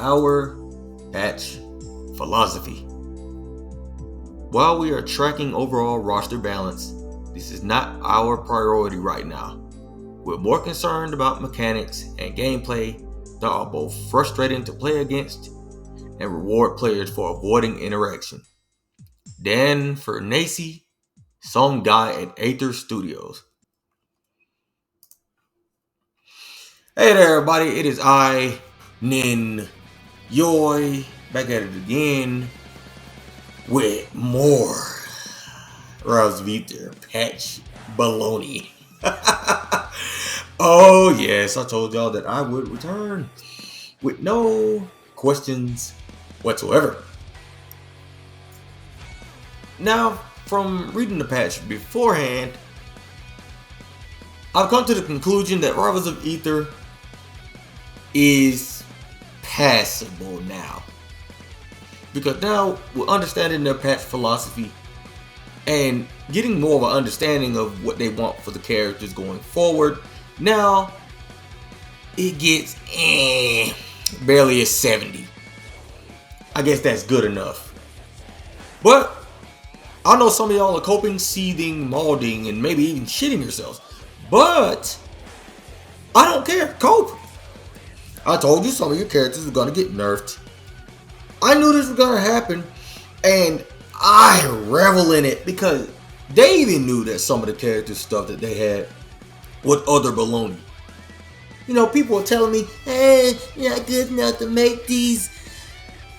our patch philosophy. While we are tracking overall roster balance, this is not our priority right now. We're more concerned about mechanics and gameplay that are both frustrating to play against and reward players for avoiding interaction. Dan Fernacey, song guy at Aether Studios. Hey there, everybody. It is I, Nin Yoy, back at it again with more Aether patch baloney. Oh yes, I told y'all that I would return with no questions whatsoever. Now, from reading the patch beforehand, I've come to the conclusion that Rivals of Aether is passable now. Because now we're understanding their patch philosophy and getting more of an understanding of what they want for the characters going forward. Now it gets barely a 70. I guess that's good enough. But I know some of y'all are coping, seething, mauling, and maybe even shitting yourselves. But I don't care. Cope. I told you some of your characters were going to get nerfed. I knew this was going to happen. And I revel in it because they even knew that some of the character stuff that they had was other baloney. You know, people were telling me, hey, you're not good enough to make these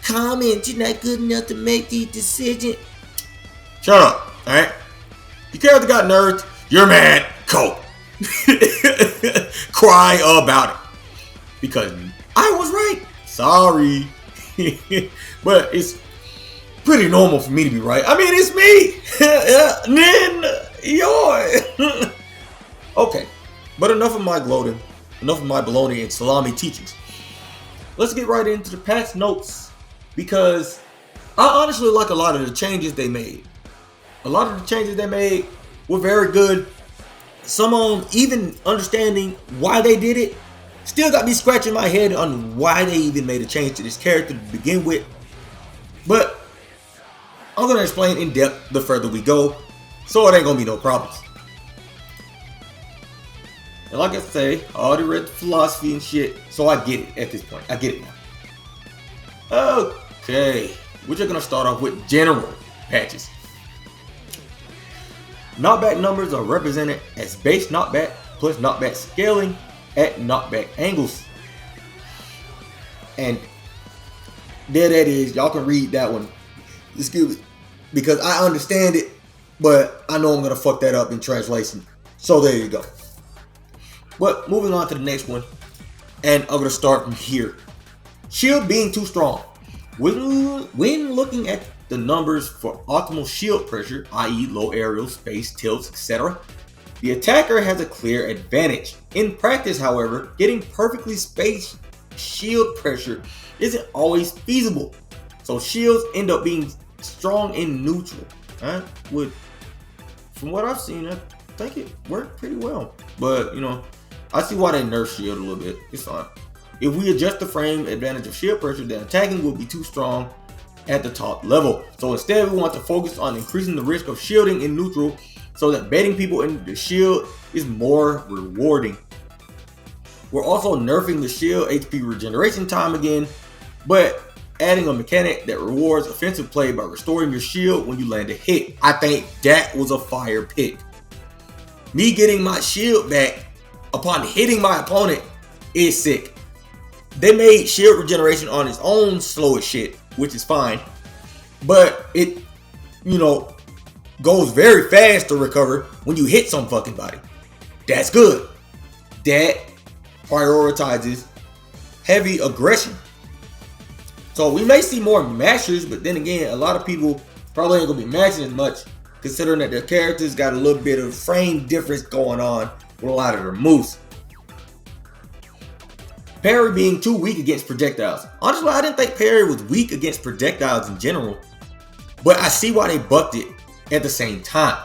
comments. You're not good enough to make these decisions. Shut up, alright? Your character got nerfed. You're mad. Cope. Cry about it. Because I was right. Sorry. But it's pretty normal for me to be right. I mean, it's me. Nin Yoy. Okay. But enough of my gloating. Enough of my baloney and salami teachings. Let's get right into the patch notes. Because I honestly like a lot of the changes they made. A lot of the changes they made were very good. Some of them, even understanding why they did it, still got me scratching my head on why they even made a change to this character to begin with. But I'm going to explain in depth the further we go, so it ain't going to be no problems. And like I say, I already read the philosophy and shit, so I get it at this point. I get it now. Okay, we're just going to start off with general patches. Knockback numbers are represented as base knockback plus knockback scaling at knockback angles. And there that is. Y'all can read that one. Excuse me. Because I understand it, but I know I'm going to fuck that up in translation. So there you go. But moving on to the next one. And I'm going to start from here. Shield being too strong. When looking at the numbers for optimal shield pressure, i.e. low aerial, space, tilts, etc., the attacker has a clear advantage. In practice, however, getting perfectly spaced shield pressure isn't always feasible. So shields end up being strong in neutral. From what I've seen, I think it worked pretty well. But, you know, I see why they nerf shield a little bit. It's fine. If we adjust the frame advantage of shield pressure, then attacking will be too strong at the top level. So instead, we want to focus on increasing the risk of shielding in neutral so that baiting people into the shield is more rewarding. We're also nerfing the shield HP regeneration time again, but adding a mechanic that rewards offensive play by restoring your shield when you land a hit. I think that was a fire pick. Me getting my shield back upon hitting my opponent is sick. They made shield regeneration on its own slow as shit, which is fine. But it, you know, goes very fast to recover when you hit some fucking body. That's good. That prioritizes heavy aggression. So we may see more mashers, but then again, a lot of people probably ain't gonna be mashing as much, considering that their characters got a little bit of frame difference going on with a lot of their moves. Parry being too weak against projectiles. Honestly, I didn't think parry was weak against projectiles in general, but I see why they bucked it at the same time.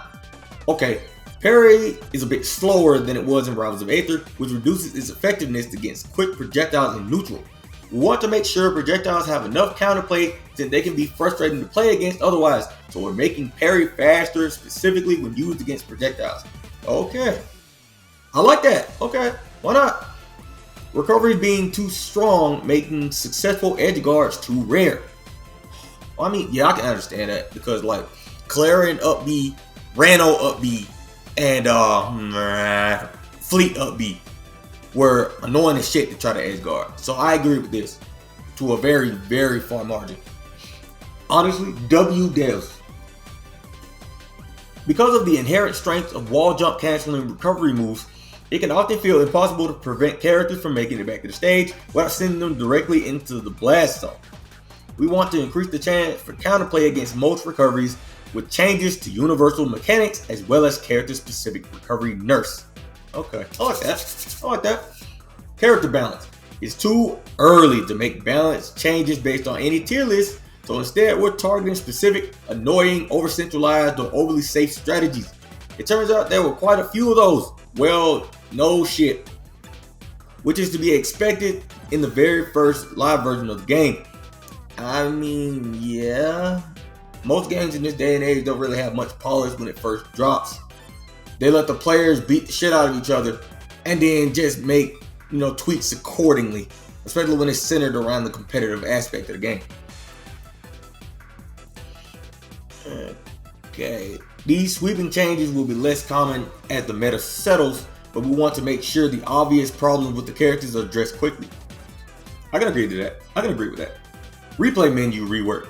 Okay, parry is a bit slower than it was in Rivals of Aether, which reduces its effectiveness against quick projectiles in neutral. We want to make sure projectiles have enough counterplay that they can be frustrating to play against otherwise. So we're making parry faster, specifically when used against projectiles. Okay. I like that. Okay. Why not? Recovery being too strong, making successful edge guards too rare. Well, I mean, yeah, I can understand that because like Clarion up B, Rano up B, and Fleet up B were annoying as shit to try to edge guard. So I agree with this to a very, very far margin. Honestly, W devs. Because of the inherent strength of wall jump canceling recovery moves, it can often feel impossible to prevent characters from making it back to the stage without sending them directly into the blast zone. We want to increase the chance for counterplay against most recoveries with changes to universal mechanics as well as character-specific recovery nerfs. Okay, I like that. I like that. Character balance. It's too early to make balance changes based on any tier list, so instead we're targeting specific, annoying, over-centralized, or overly safe strategies. It turns out there were quite a few of those. Well, no shit. Which is to be expected in the very first live version of the game. I mean, yeah. Most games in this day and age don't really have much polish when it first drops. They let the players beat the shit out of each other and then just make, tweaks accordingly, especially when it's centered around the competitive aspect of the game. Okay. These sweeping changes will be less common as the meta settles, but we want to make sure the obvious problems with the characters are addressed quickly. I can agree to that. I can agree with that. Replay menu rework.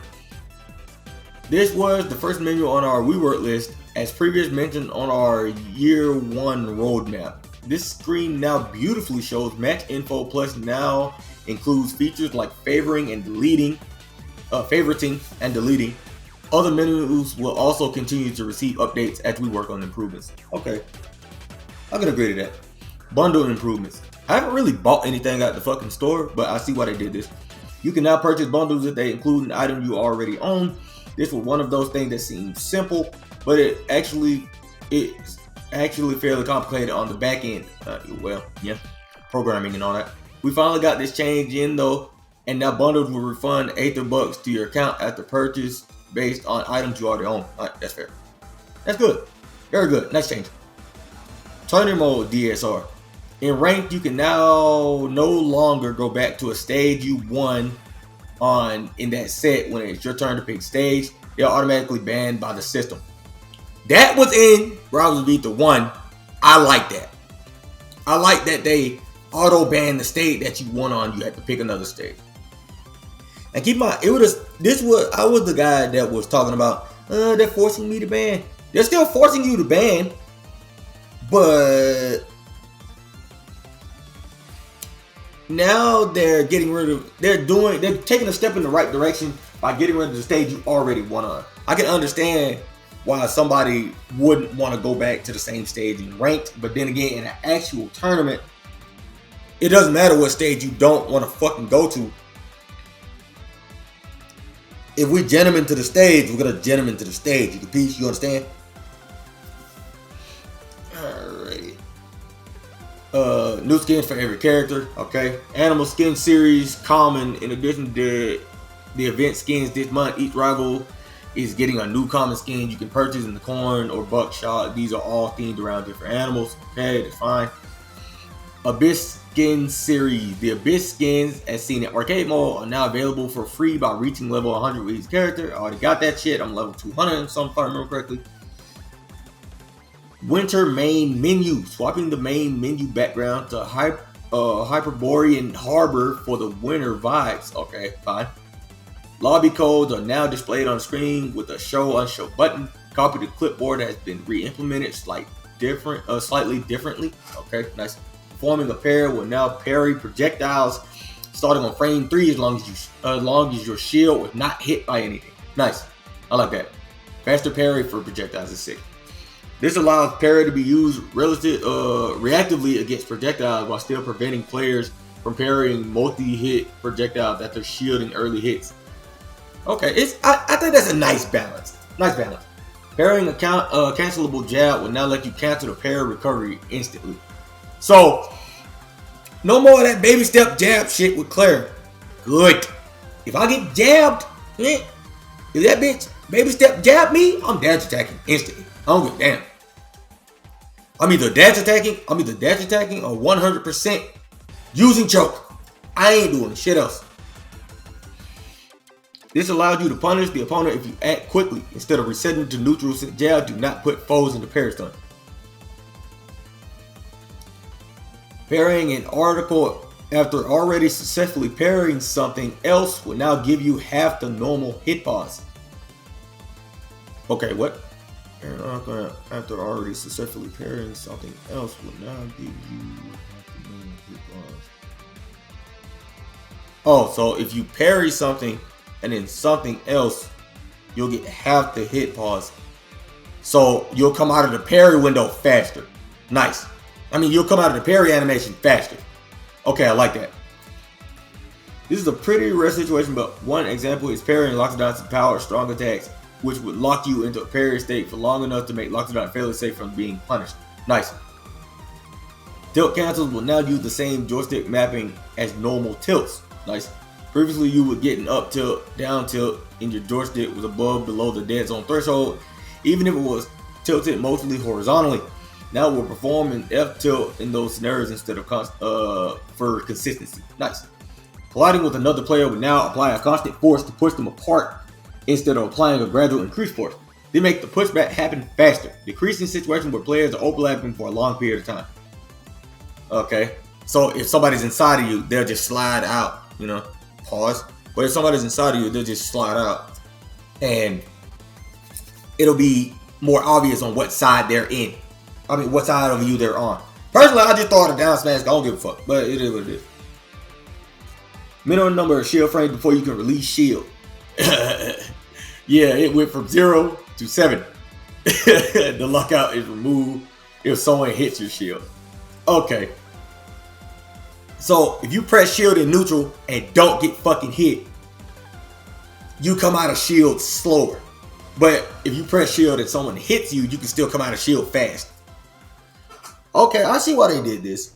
This was the first menu on our rework list, as previously mentioned on our year 1 roadmap. This screen now beautifully shows match info, plus now includes features like favoriting and deleting. Other menus will also continue to receive updates as we work on improvements. Okay, I can agree to that. Bundle improvements. I haven't really bought anything at the fucking store, but I see why they did this. You can now purchase bundles if they include an item you already own. This was one of those things that seems simple, but it's actually fairly complicated on the back end. Programming and all that. We finally got this change in though, and now bundles will refund Aether bucks to your account after purchase based on items you already own. Alright, that's fair. That's good. Very good. Nice change. Tournament mode DSR. In ranked, you can now no longer go back to a stage you won on in that set when it's your turn to pick stage. They're automatically banned by the system. That was in Browser Beta 1. I like that. I like that they auto ban the stage that you won on. You had to pick another stage. And keep in mind, I was the guy that was talking about they're forcing me to ban. They're still forcing you to ban, but now they're taking a step in the right direction by getting rid of the stage you already won on. I can understand why somebody wouldn't want to go back to the same stage in ranked, but then again, in an actual tournament, it doesn't matter what stage you don't want to fucking go to. If we gen them into the stage, we're gonna gen them into the stage. You understand? Alrighty. New skins for every character. Okay. Animal skin series common. In addition to the event skins this month, each rival is getting a new common skin you can purchase in the corn or buckshot. These are all themed around different animals. Okay, that's fine. Abyss skin series. The Abyss skins, as seen in arcade mode, are now available for free by reaching level 100 with each character. I already got that shit. I'm level 200, so if I remember correctly. Winter main menu. Swapping the main menu background to Hyperborean Harbor for the winter vibes. Okay, fine. Lobby codes are now displayed on the screen with a show-unshow button. Copy to clipboard has been re-implemented slightly differently. Okay, nice. Forming a pair will now parry projectiles starting on frame 3 as long as your shield was not hit by anything. Nice. I like that. Faster parry for projectiles is sick. This allows parry to be used reactively against projectiles while still preventing players from parrying multi-hit projectiles after shielding early hits. Okay, I think that's a nice balance. Nice balance. Parrying a cancelable jab will now let you cancel the parry recovery instantly. So, no more of that baby step jab shit with Claire. good. If I get jabbed, if that bitch baby step jab me, I'm dash attacking instantly. I don't give a damn. I'm either dash attacking or 100% using choke. I ain't doing shit else. This allows you to punish the opponent if you act quickly instead of resetting to neutral, since jab do not put foes into parry stun. Parrying an article after already successfully parrying something else will now give you half the normal hit pause. Okay, what? After already successfully parrying something else will now give you half the normal hit pause. Oh, so if you parry something and then something else, you'll get half the hit pause. So you'll come out of the parry window faster. Nice. I mean, you'll come out of the parry animation faster. Okay, I like that. This is a pretty rare situation, but one example is parrying Loxodon's power strong attacks, which would lock you into a parry state for long enough to make Loxodon fairly safe from being punished. Nice. Tilt cancels will now use the same joystick mapping as normal tilts. Nice. Previously, you would get an up tilt, down tilt, and your joystick was above, below the dead zone threshold, even if it was tilted mostly horizontally. Now it will perform an F tilt in those scenarios instead of for consistency. Nice. Colliding with another player would now apply a constant force to push them apart instead of applying a gradual increased force. They make the pushback happen faster, decreasing situations where players are overlapping for a long period of time. Okay, so if somebody's inside of you, they'll just slide out, you know, pause. But if somebody's inside of you, they'll just slide out, and it'll be more obvious on what side they're in. I mean, what side of you they're on. Personally, I just thought a down smash, I don't give a fuck, but it is what it is. Minimum number of shield frames before you can release shield. Yeah, it went from 0 to 7. The lockout is removed if someone hits your shield. Okay. So if you press shield in neutral and don't get fucking hit, you come out of shield slower. But if you press shield and someone hits you, you can still come out of shield fast. Okay, I see why they did this.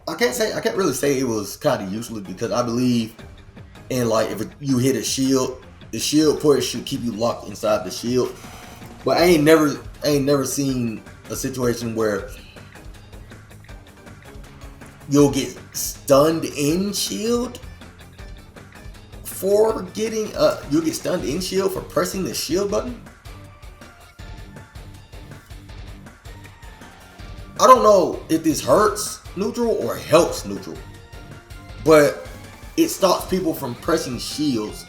I can't really say it was kind of useless, because I believe in, like, if you hit a shield, the shield push should keep you locked inside the shield. But I ain't never seen a situation where you'll get stunned in shield for getting you'll get stunned in shield for pressing the shield button. I don't know if this hurts neutral or helps neutral, but it stops people from pressing shields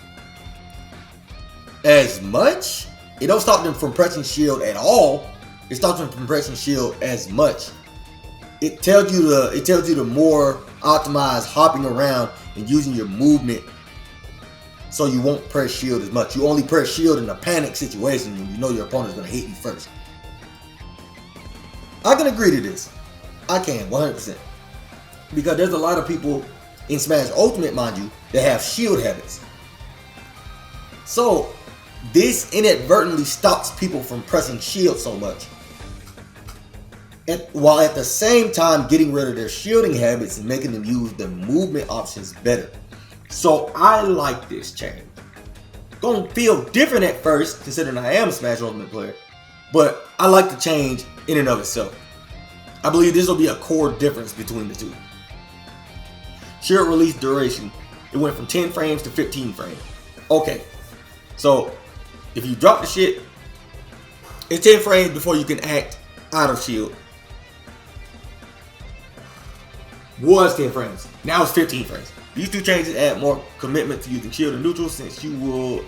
as much. It don't stop them from pressing shield at all. It stops them from pressing shield as much. It tells you to more optimize hopping around and using your movement, so you won't press shield as much. You only press shield in a panic situation when you know your opponent's gonna hit you first. I can agree to this. I can 100%, because there's a lot of people in Smash Ultimate, mind you, that have shield habits. So this inadvertently stops people from pressing shield so much, while at the same time getting rid of their shielding habits and making them use the movement options better. So I like this change. Gonna feel different at first, considering I am a Smash Ultimate player, but I like the change in and of itself. I believe this will be a core difference between the two. Shield release duration. It went from 10 frames to 15 frames. Okay, so if you drop the shit, it's 10 frames before you can act out of shield. Was 10 frames. Now it's 15 frames. These two changes add more commitment to using shield and neutral, since you will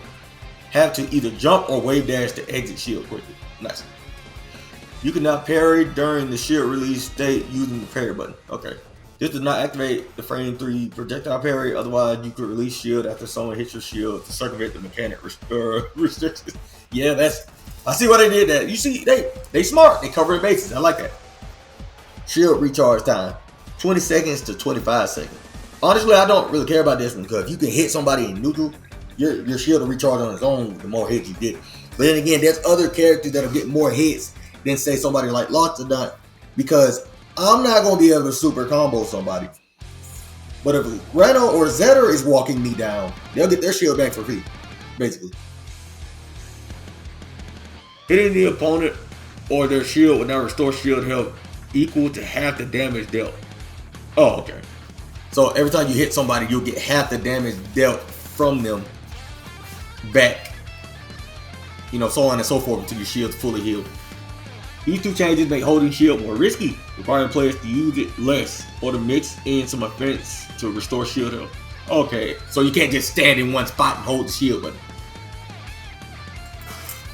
have to either jump or wave dash to exit shield quickly. Nice. You can now parry during the shield release state using the parry button. Okay. This does not activate the frame 3 projectile parry. Otherwise, you could release shield after someone hits your shield to circumvent the mechanic restrictions. Yeah, I see why they did that. You see, they smart. They cover their bases. I like that. Shield recharge time. 20 seconds to 25 seconds. Honestly, I don't really care about this one, because if you can hit somebody in neutral, your shield will recharge on its own the more hits you get. But then again, there's other characters that'll get more hits than, say, somebody like Loxodon, because I'm not going to be able to super combo somebody. But if Reno or Zetter is walking me down, they'll get their shield back for free, basically. Hitting the opponent or their shield will now restore shield health equal to half the damage dealt. Oh, okay. So every time you hit somebody, you'll get half the damage dealt from them back. You know, so on and so forth until your shield's fully healed. These two changes make holding shield more risky, requiring players to use it less or to mix in some offense to restore shield health. Okay, so you can't just stand in one spot and hold the shield button.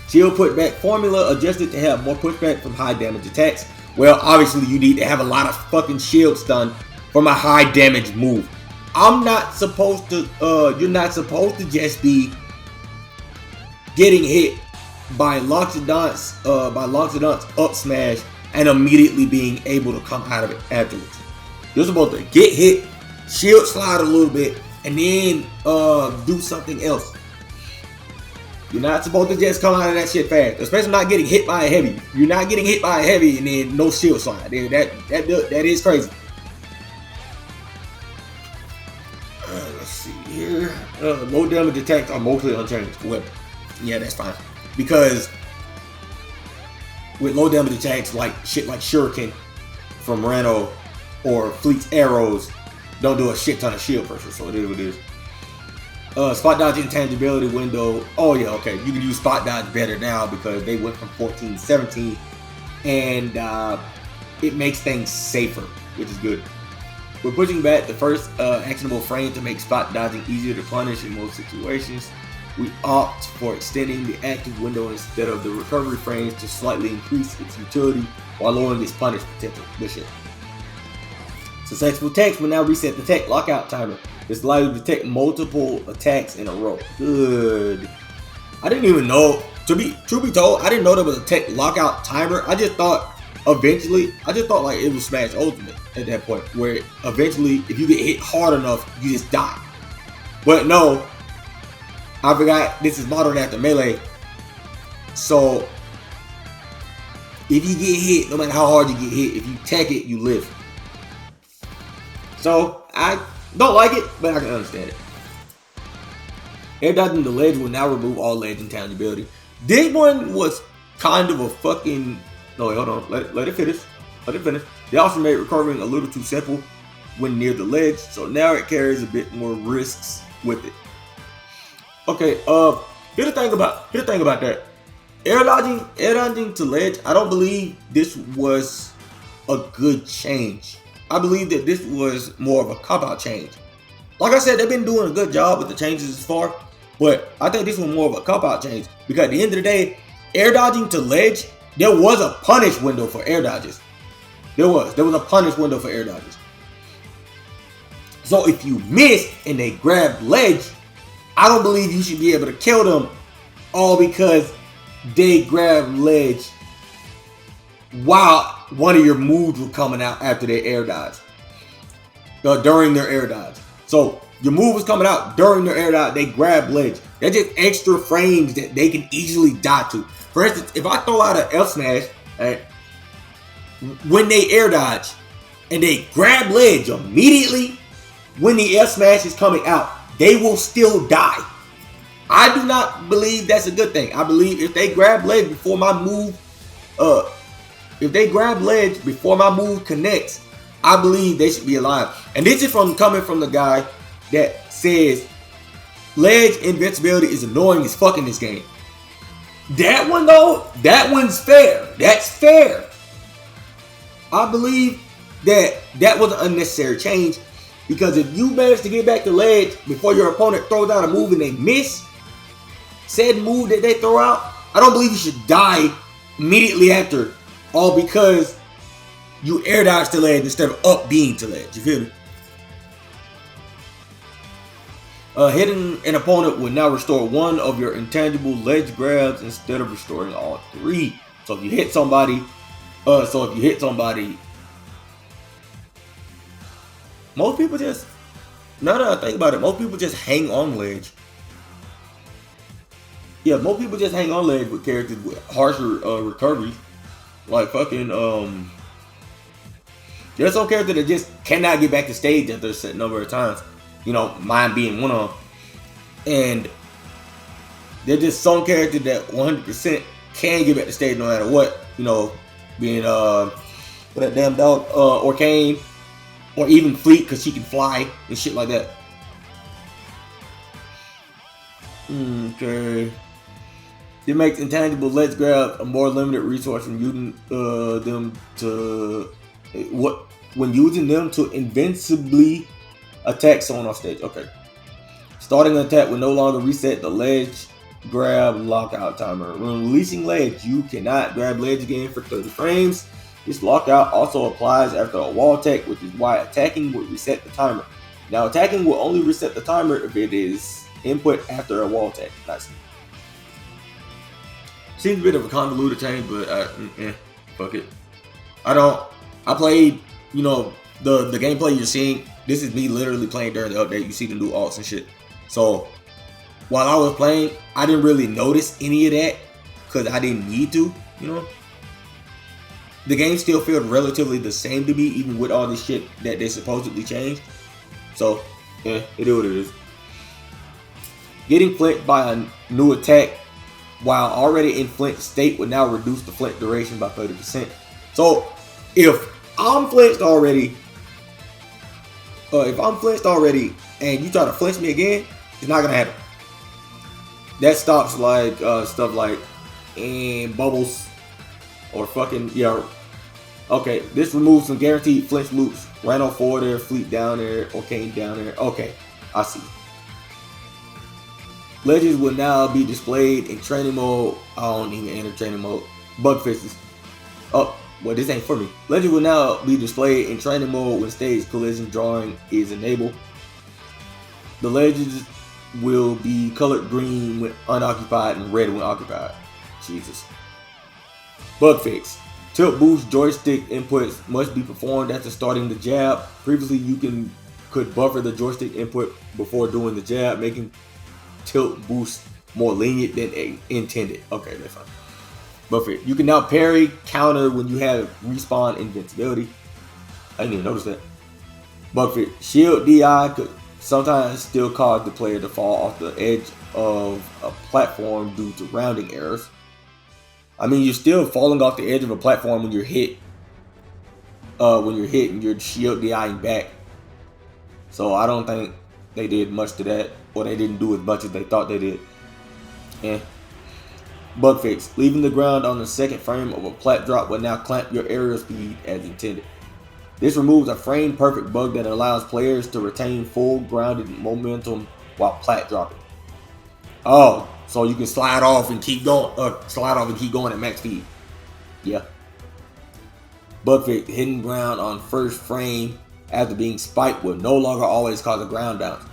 Shield putback formula adjusted to have more pushback from high damage attacks. Well, obviously you need to have a lot of fucking shield stun from a high damage move. You're not supposed to just be getting hit by Loxodon's up smash and immediately being able to come out of it afterwards. You're supposed to get hit, shield slide a little bit, and then do something else. You're not supposed to just come out of that shit fast, especially not getting hit by a heavy. You're not getting hit by a heavy and then no shield slide. That is crazy. Let's see here. Low damage attacks are mostly unchanged. Weapon. Yeah, that's fine. Because with low damage attacks like shit like Shuriken from Reno or Fleet's arrows don't do a shit ton of shield pressure, so it is what it is. Spot dodge intangibility window. Oh yeah, okay. You can use spot dodge better now because they went from 14 to 17, and it makes things safer, which is good. We're pushing back the first actionable frame to make spot dodging easier to punish in most situations. We opt for extending the active window instead of the recovery frames to slightly increase its utility while lowering its punish potential. Good shit. Successful attacks will now reset the tech lockout timer. This allows you to detect multiple attacks in a row. Good. I didn't even know. Truth be told, I didn't know there was a tech lockout timer. I just thought like it was Smash Ultimate at that point, where eventually, if you get hit hard enough, you just die. But no, I forgot this is modeled after Melee. So if you get hit, no matter how hard you get hit, if you tech it, you live. So I don't like it, but I can understand it. Air dodging the ledge will now remove all ledge intangibility. This one was kind of a fucking... No, wait, hold on. Let it finish. Let it finish. They also made recovering a little too simple when near the ledge, so now it carries a bit more risks with it. Okay, here's the thing about that. Air dodging to ledge, I don't believe this was a good change. I believe that this was more of a cop-out change. Like I said, they've been doing a good job with the changes as far, but I think this was more of a cop-out change because at the end of the day, air dodging to ledge, there was a punish window for air dodges. There was a punish window for air dodges. So if you miss and they grab ledge, I don't believe you should be able to kill them all because they grab ledge while one of your moves were coming out after their air dodge. During their air dodge. So your move was coming out during their air dodge, they grab ledge. They're just extra frames that they can easily die to. For instance, if I throw out an F smash, right, when they air dodge and they grab ledge immediately when the F smash is coming out, they will still die. I do not believe that's a good thing. I believe if they grab ledge before my move, connects, I believe they should be alive. And this is coming from the guy that says ledge invincibility is annoying as fuck in this game. That one though, that one's fair. That's fair. I believe that was an unnecessary change because if you manage to get back to ledge before your opponent throws out a move and they miss said move that they throw out, I don't believe you should die immediately after, all because you air dodge to ledge instead of up being to ledge. You feel me? Hitting an opponent will now restore one of your intangible ledge grabs instead of restoring all three. So if you hit somebody, most people just, now that I think about it, most people just hang on ledge. Yeah, most people just hang on ledge with characters with harsher recoveries. Like fucking There's some characters that just cannot get back to stage after a set number of times. You know, mine being one of them. And there's just some characters that 100% can get back to stage no matter what. You know, being what that damn dog, Orcane, or even Fleet because she can fly and shit like that. Okay. It makes intangible Let's Grab a more limited resource from using them to when using them to invincibly attack someone off stage. Okay. Starting an attack will no longer reset the ledge grab lockout timer. When releasing ledge, you cannot grab ledge again for 30 frames. This lockout also applies after a wall attack, which is why attacking will reset the timer. Now, attacking will only reset the timer if it is input after a wall attack. Nice. Seems a bit of a convoluted change, but fuck it. I played, you know, the gameplay you're seeing. This is me literally playing during the update. You see the new alts and shit. So while I was playing, I didn't really notice any of that because I didn't need to, you know. The game still felt relatively the same to me, even with all this shit that they supposedly changed. So, yeah, it is what it is. Getting flinched by a new attack while already in flint state would now reduce the flint duration by 30%. So, if I'm flinched already, and you try to flinch me again, it's not gonna happen. That stops like stuff like bubbles or fucking Okay, this removes some guaranteed flinch loops. Rhino 4 there, Fleet down there, Orcane down there. Okay, I see. Legends will now be displayed in training mode. I don't even enter training mode. Bug fixes. Oh, well, this ain't for me. Legends will now be displayed in training mode when stage collision drawing is enabled. The legends will be colored green when unoccupied and red when occupied. Jesus. Bug fix. Tilt boost joystick inputs must be performed after starting the jab. Previously, you could buffer the joystick input before doing the jab, making tilt boost more lenient than intended. Okay, that's fine. Buffer. You can now parry, counter when you have respawn invincibility. I didn't even notice that. Buffer. Shield DI could sometimes still cause the player to fall off the edge of a platform due to rounding errors. I mean, you're still falling off the edge of a platform when you're hit. And you're shield DIing back. So I don't think they did much to that, or they didn't do as much as they thought they did. Bug fix. Leaving the ground on the second frame of a plat drop will now clamp your aerial speed as intended. This removes a frame perfect bug that allows players to retain full grounded momentum while plat dropping. Oh. So you can slide off and keep going. At max speed. Yeah. Bug fix. Hidden ground on first frame after being spiked will no longer always cause a ground bounce.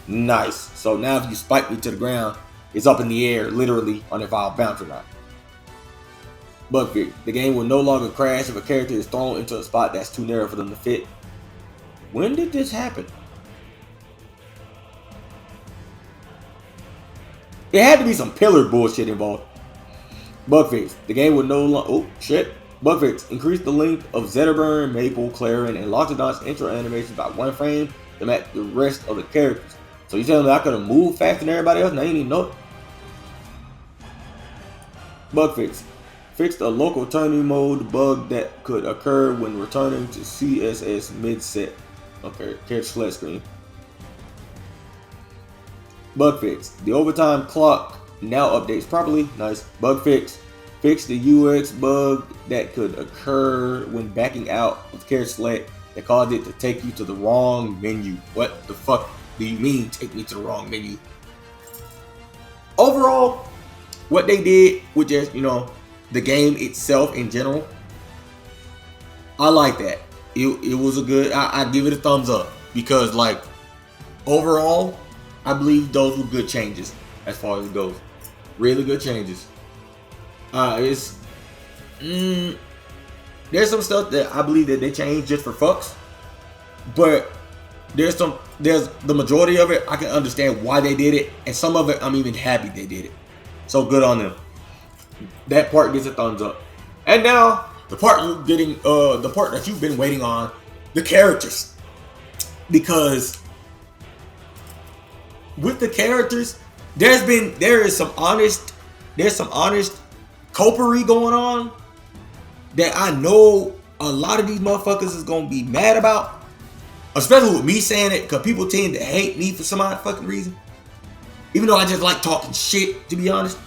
Nice. So now if you spike me to the ground, it's up in the air, literally, on if I'll bounce or not. Bug fix. The game will no longer crash if a character is thrown into a spot that's too narrow for them to fit. When did this happen? There had to be some pillar bullshit involved. Bug fix. The game will no longer... Oh, shit. Bug fix. Increase the length of Zetterburn, Maple, Clarin, and Loxodon's intro animations by 1 frame to match the rest of the characters. So you telling me I could have moved faster than everybody else and I didn't even know it? Bug fix. Fixed a local turning mode bug that could occur when returning to CSS mid-set. Okay, catch flat screen. Bug fix. The overtime clock now updates properly. Nice. Bug fix. Fix the UX bug that could occur when backing out with carriage select that caused it to take you to the wrong menu. What the fuck do you mean take me to the wrong menu? Overall, what they did with just, the game itself in general, I like that. It was a good, I give it a thumbs up because overall, I believe those were good changes as far as it goes. Really good changes. There's some stuff that I believe that they changed just for fucks, but there's the majority of it I can understand why they did it, and some of it I'm even happy they did it. So good on them. That part gets a thumbs up. And now the part that you've been waiting on, the characters, because with the characters, there's some honest copery going on that I know a lot of these motherfuckers is gonna be mad about, especially with me saying it, because people tend to hate me for some odd fucking reason, even though I just like talking shit, to be honest.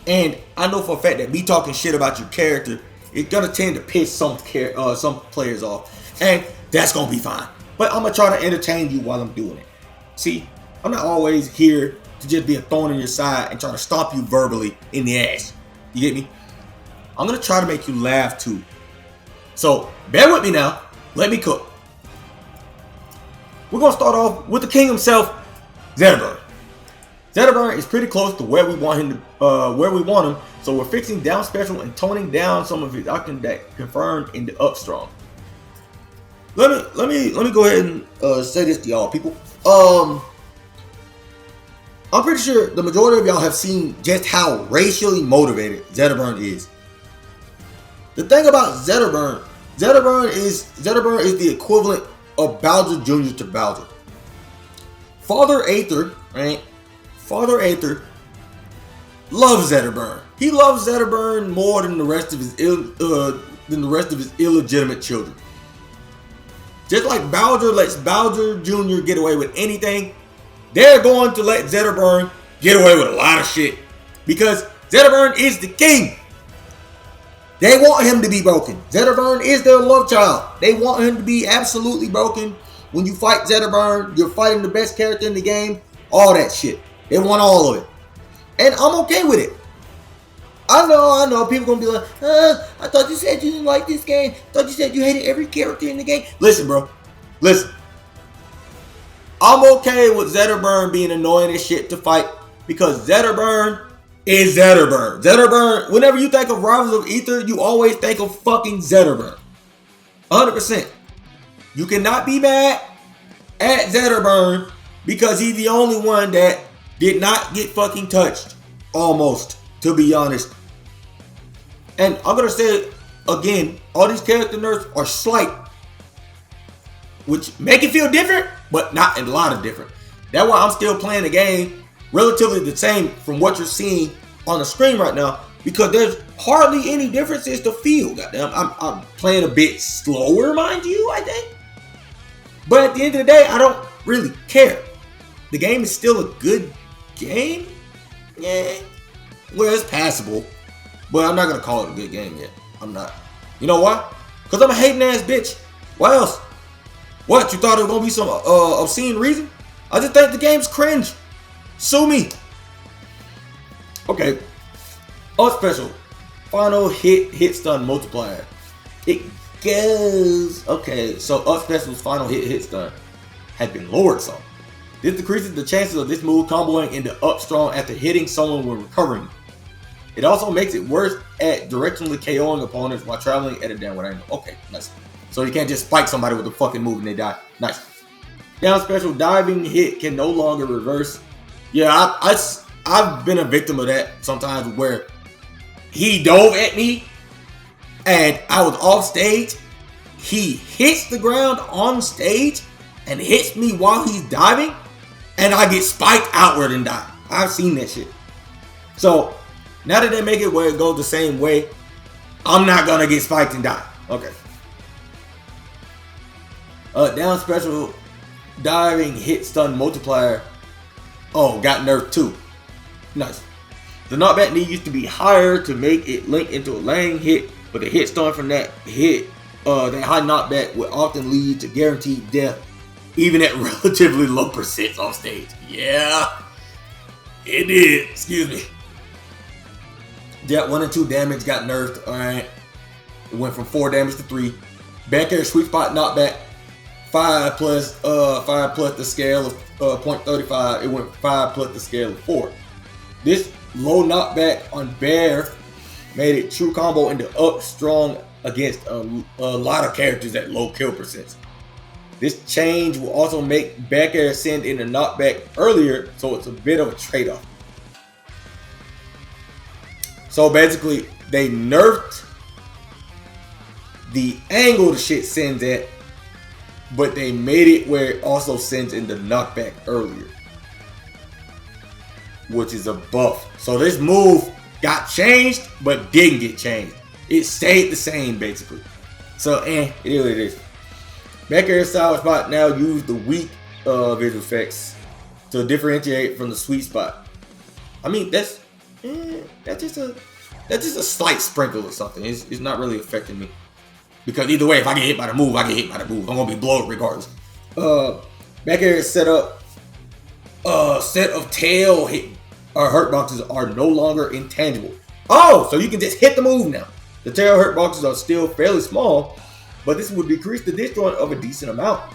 And I know for a fact that me talking shit about your character is gonna tend to piss some players off, and that's gonna be fine. But I'm gonna try to entertain you while I'm doing it. See, I'm not always here to just be a thorn in your side and try to stomp you verbally in the ass. You get me? I'm gonna try to make you laugh too. So bear with me now. Let me cook. We're gonna start off with the king himself, Zetterburn. Zetterburn is pretty close to where we want him so we're fixing down special and toning down some of his octane deck confirmed in the up strong. Let me go ahead and say this to y'all, people. I'm pretty sure the majority of y'all have seen just how racially motivated Zetterburn is. The thing about Zetterburn is the equivalent of Bowser Jr. to Bowser. Father Aether, right? Father Aether loves Zetterburn. He loves Zetterburn more than the rest of his illegitimate children. Just like Bowser lets Bowser Jr. get away with anything, they're going to let Zetterburn get away with a lot of shit, because Zetterburn is the king. They want him to be broken. Zetterburn is their love child. They want him to be absolutely broken. When you fight Zetterburn, you're fighting the best character in the game. All that shit. They want all of it. And I'm okay with it. I know. People gonna be like, I thought you said you didn't like this game. I thought you said you hated every character in the game. Listen, bro. Listen. I'm okay with Zetterburn being annoying as shit to fight, because Zetterburn is Zetterburn. Zetterburn, whenever you think of Rivals of Aether, you always think of fucking Zetterburn. 100%. You cannot be mad at Zetterburn because he's the only one that did not get fucking touched. Almost, to be honest. And I'm going to say it again, all these character nerfs are slight, which make it feel different, but not a lot of different. That's why I'm still playing the game relatively the same from what you're seeing on the screen right now, because there's hardly any differences to feel. Goddamn, I'm playing a bit slower, mind you, I think. But at the end of the day, I don't really care. The game is still a good game. Yeah. Well, it's passable, but I'm not going to call it a good game yet. I'm not. You know why? Because I'm a hating ass bitch. Why else? What? You thought it was going to be some obscene reason? I just think the game's cringe. Sue me. Okay. Up special. Final hit stun multiplier. It goes. Okay, so up special's final hit stun had been lowered some. This decreases the chances of this move comboing into up strong after hitting someone when recovering. It also makes it worse at directionally KOing opponents while traveling at a downward angle. Okay, nice. So you can't just spike somebody with a fucking move and they die. Nice. Down special diving hit can no longer reverse. Yeah, I've been a victim of that sometimes, where he dove at me and I was off stage. He hits the ground on stage and hits me while he's diving, and I get spiked outward and die. I've seen that shit. So now that they make it where it goes the same way, I'm not gonna get spiked and die. Okay. Down special diving hit stun multiplier. Oh, got nerfed too. Nice. The knockback need used to be higher to make it link into a lane hit, but the hit stun from that hit, that high knockback would often lead to guaranteed death, even at relatively low percents on stage. Yeah, it did. Excuse me. That 1 and 2 damage got nerfed. All right, it went from 4 damage to 3. Back air sweet spot knockback 5 plus the scale of 0.35. It went 5 plus the scale of 4. This low knockback on Bear made it true combo into up strong against a lot of characters at low kill percents. This change will also make back air send in a knockback earlier, so it's a bit of a trade-off. So basically, they nerfed the angle the shit sends at, but they made it where it also sends in the knockback earlier, which is a buff. So this move got changed, but didn't get changed. It stayed the same basically. So it is what it is. Back air sour spot now use the weak visual effects to differentiate from the sweet spot. I mean that's just a slight sprinkle or something. It's not really affecting me. Because either way, if I get hit by the move, I get hit by the move. I'm gonna be blowed regardless. Back air set up. Set of tail hit or hurt boxes are no longer intangible. Oh, so you can just hit the move now. The tail hurt boxes are still fairly small, but this would decrease the disjoint of a decent amount.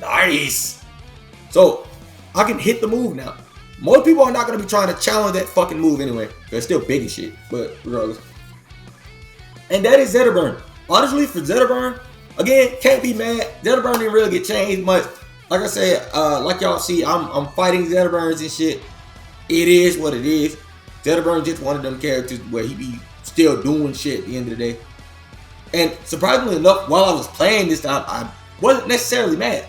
Nice. So I can hit the move now. Most people are not gonna be trying to challenge that fucking move anyway. They're still big as shit, but regardless. And that is Zetterburn. Honestly, for Zetterburn, again, can't be mad. Zetterburn didn't really get changed much. Like I said, like y'all see, I'm fighting Zetterburns and shit. It is what it is. Zetterburn just one of them characters where he be still doing shit at the end of the day. And surprisingly enough, while I was playing this time, I wasn't necessarily mad.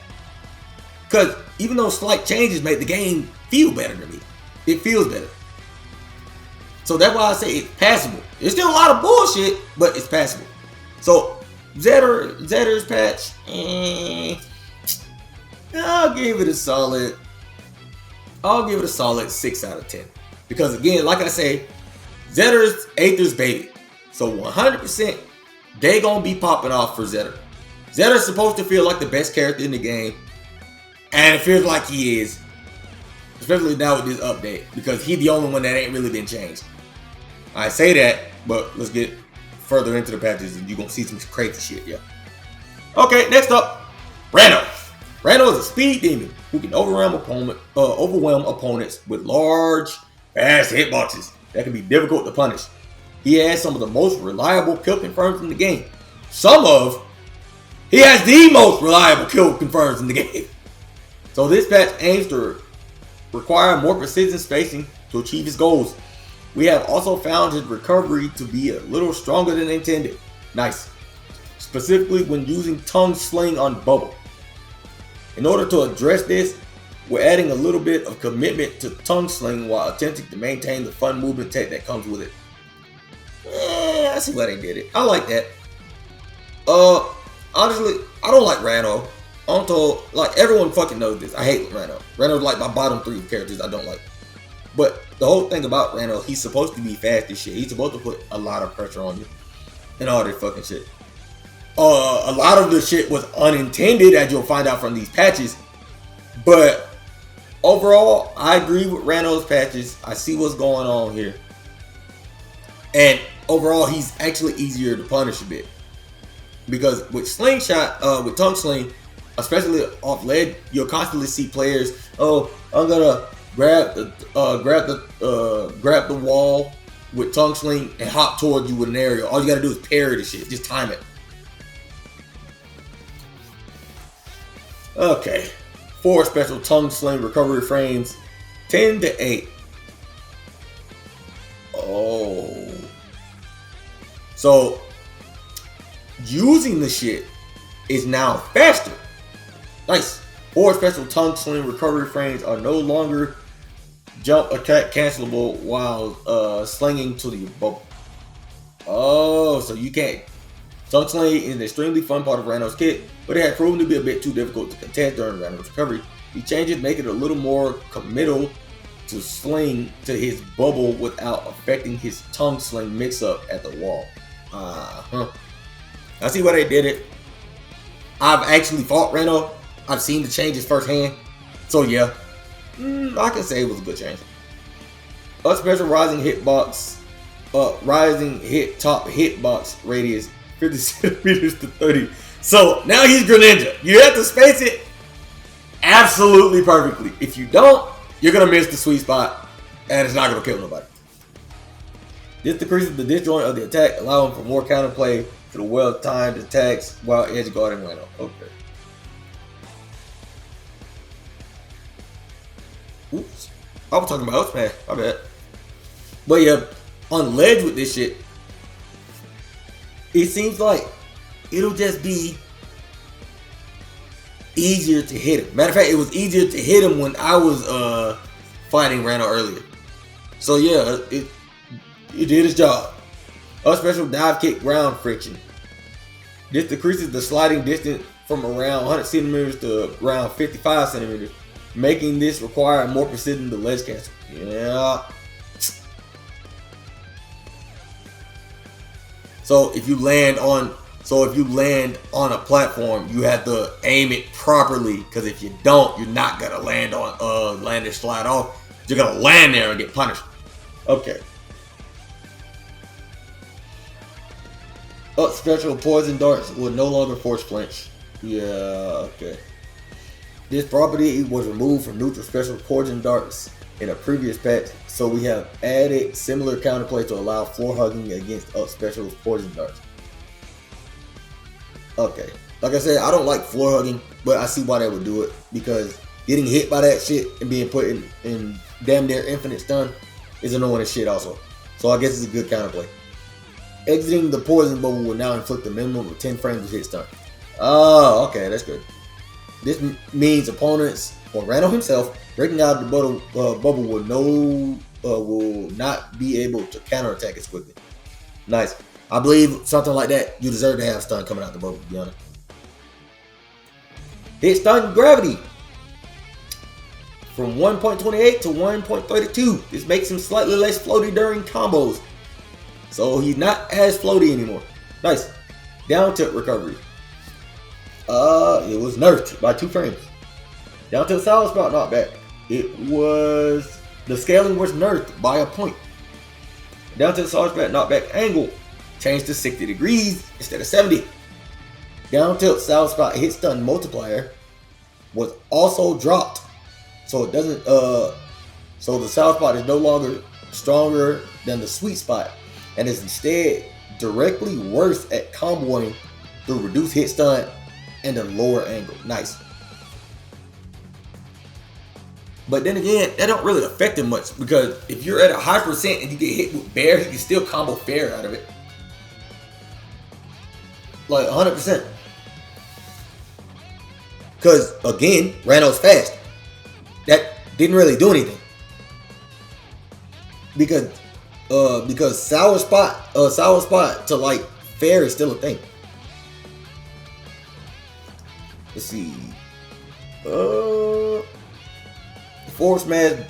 Because even though slight changes make the game feel better to me, it feels better. So that's why I say it's passable. There's still a lot of bullshit, but it's passable. So Zetter's patch, I'll give it a solid 6 out of 10. Because again, like I say, Zetter's Aether's baby. So 100% they gonna be popping off for Zetter. Zetter's supposed to feel like the best character in the game. And it feels like he is. Especially now with this update. Because he's the only one that ain't really been changed. I say that, but let's get further into the patches and you're gonna see some crazy shit, yeah. Okay, next up, Rano. Rano is a speed demon who can overwhelm opponents with large, fast hitboxes that can be difficult to punish. He has some of the most reliable kill confirms in the game. He has the most reliable kill confirms in the game. So this patch aims to require more precision spacing to achieve his goals. We have also found his recovery to be a little stronger than intended. Nice. Specifically when using tongue sling on Bubble. In order to address this, we're adding a little bit of commitment to tongue sling while attempting to maintain the fun movement tech that comes with it. I see why they did it. I like that. Honestly, I don't like Rano. Like everyone fucking knows this. I hate Rano. Rano's like my bottom 3 characters I don't like. But the whole thing about Rano, he's supposed to be fast as shit. He's supposed to put a lot of pressure on you. And all that fucking shit. A lot of the shit was unintended, as you'll find out from these patches. But overall, I agree with Rano's patches. I see what's going on here. And overall, he's actually easier to punish a bit. Because with Slingshot, with Tongue Sling, especially off ledge, you'll constantly see players, oh, I'm gonna grab the wall with Tongue Sling and hop towards you with an aerial. All you gotta do is parry the shit. Just time it. Okay. 4 special Tongue Sling recovery frames. 10 to 8. Oh. So, using the shit is now faster. Nice. 4 special Tongue Sling recovery frames are no longer jump attack cancelable while slinging to the bubble. Oh, so you can't. Tongue Sling is an extremely fun part of Rano's kit, but it had proven to be a bit too difficult to contest during Rano's recovery. The changes make it a little more committal to sling to his bubble without affecting his Tongue Sling mix-up at the wall. I see why they did it. I've actually fought Rano. I've seen the changes firsthand. So yeah, I can say it was a good change. A special rising hitbox, rising hit top hitbox radius 50 centimeters to 30. So now he's Greninja. You have to space it absolutely perfectly. If you don't, you're gonna miss the sweet spot, and it's not gonna kill nobody. This decreases the disjoint of the attack, allowing for more counterplay to the well-timed attacks while edge guarding Rano. Okay. Oops. I was talking about Up Smash. My bad. But yeah, on ledge with this shit, it seems like it'll just be easier to hit him. Matter of fact, it was easier to hit him when I was fighting Randall earlier. So yeah, it did its job. A special dive kick ground friction. This decreases the sliding distance from around 100 centimeters to around 55 centimeters, making this require more precision to ledge cancel. Yeah. So if you land on a platform, you have to aim it properly, because if you don't, you're not gonna land and slide off. You're gonna land there and get punished. Okay. Special poison darts will no longer force flinch. Yeah, okay. This property was removed from neutral special poison darts in a previous patch, so we have added similar counterplay to allow floor hugging against special poison darts. Okay. Like I said, I don't like floor hugging, but I see why they would do it, because getting hit by that shit and being put in damn near infinite stun is annoying as shit also. So I guess it's a good counterplay. Exiting the poison bubble will now inflict a minimum of 10 frames of hit stun. Oh, okay, that's good. This means opponents or Randall himself breaking out of the bubble will not be able to counterattack as quickly. Nice. I believe something like that, you deserve to have stun coming out the bubble, to be honest. Hit stun gravity. From 1.28 to 1.32. This makes him slightly less floaty during combos. So he's not as floaty anymore. Nice. Down tilt recovery. It was nerfed by 2 frames. Down tilt solid spot knockback. The scaling was nerfed by a point. Down tilt solid spot knockback angle changed to 60 degrees instead of 70. Down tilt solid spot hit stun multiplier was also dropped. So it doesn't so the solid spot is no longer stronger than the sweet spot, and is instead directly worse at comboing through reduced hit stun and a lower angle. Nice. But then again, that don't really affect him much, because if you're at a high percent and you get hit with bear, you can still combo fair out of it. Like 100%. Because again, Randall's fast. That didn't really do anything. Because sour spot to like fair is still a thing. Let's see. Force smash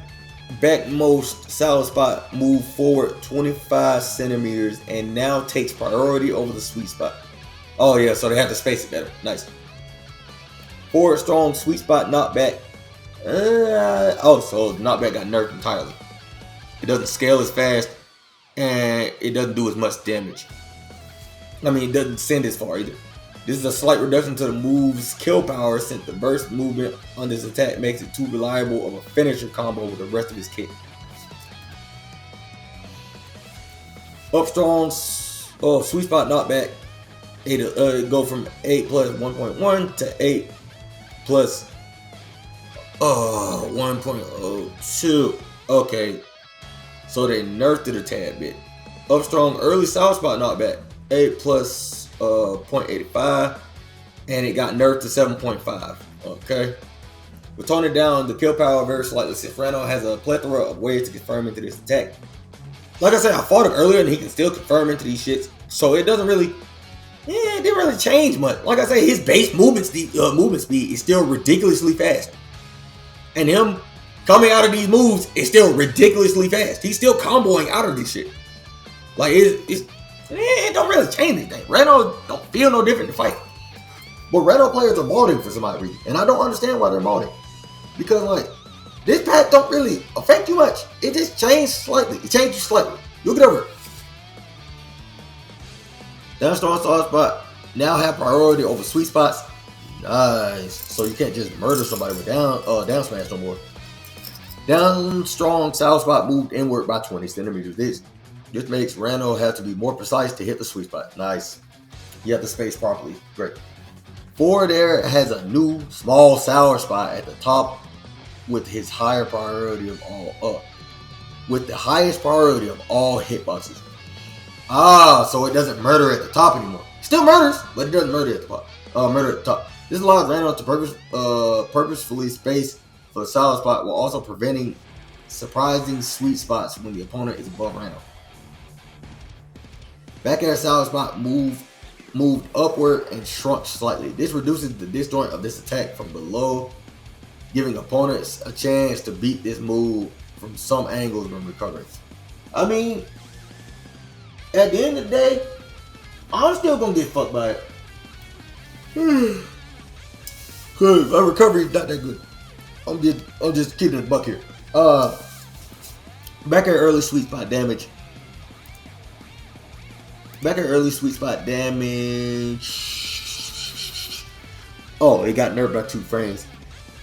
backmost sour spot move forward 25 centimeters and now takes priority over the sweet spot. Oh yeah, so they have to space it better. Nice. Forward strong sweet spot knockback. So knockback got nerfed entirely. It doesn't scale as fast, and it doesn't do as much damage. I mean, it doesn't send as far either. This is a slight reduction to the move's kill power, since the burst movement on this attack makes it too reliable of a finisher combo with the rest of his kit. Up strong, sweet spot knockback. Go from 8 plus 1.1 to 8 plus 1.02. Okay, so they nerfed it a tad bit. Up strong early soft spot knockback. 8 plus 0.85, and it got nerfed to 7.5. Okay, we're toning down the kill power very slightly, since Randall has a plethora of ways to confirm into this attack. Like I said, I fought him earlier and he can still confirm into these shits, so it doesn't really, it didn't really change much. Like I said, his base movement speed is still ridiculously fast, and him coming out of these moves is still ridiculously fast. He's still comboing out of this shit. Like it don't really change anything. Randall don't feel no different to fight. But Randall players are modding for some odd reason, and I don't understand why they're modding. Because like, this patch don't really affect you much. It just changed slightly. It changes slightly. You'll get over it. Down strong soft spot now have priority over sweet spots. Nice. So you can't just murder somebody with down smash no more. Down strong soft spot moved inward by 20 centimeters. This makes Randall have to be more precise to hit the sweet spot. Nice. You have to space properly. Great. Forward air has a new small sour spot at the top with his higher priority of all with the highest priority of all hitboxes. So it doesn't murder at the top anymore. Still murders, but it doesn't murder at the top. Murder at the top. This allows Randall to purposefully space for a solid spot while also preventing surprising sweet spots when the opponent is above Randall. Back air solid spot moved upward and shrunk slightly. This reduces the disjoint of this attack from below, giving opponents a chance to beat this move from some angles when recovering. I mean, at the end of the day, I'm still gonna get fucked by it. Cause my recovery is not that good. I'm just keeping it buck here. Back at early sweet spot damage. Oh, it got nerfed by 2 frames.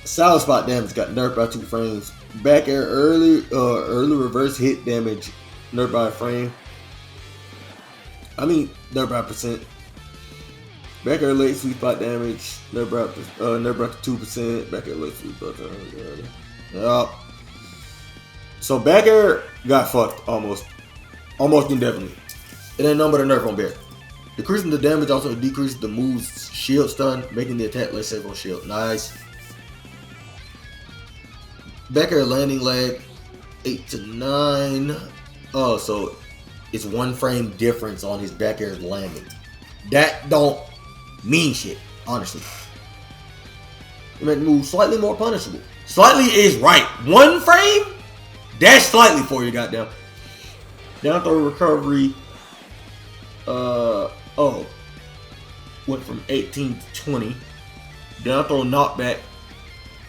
Solid spot damage got nerfed by 2 frames. Back air early reverse hit damage nerfed by a frame. I mean nerfed by %. Back air late sweet spot damage nerfed by 2%. Back air late sweet spot damage. Yeah. So back air got fucked almost indefinitely. It ain't nothing but a nerf on Bear. Decreasing the damage also decreases the move's shield stun, making the attack less safe on shield. Nice. Back air landing lag 8 to 9. Oh, so it's 1 frame difference on his back air landing. That don't mean shit, honestly. It made the move slightly more punishable. Slightly is right. 1 frame? That's slightly for you, goddamn. Down throw recovery. Went from 18 to 20. Down throw knockback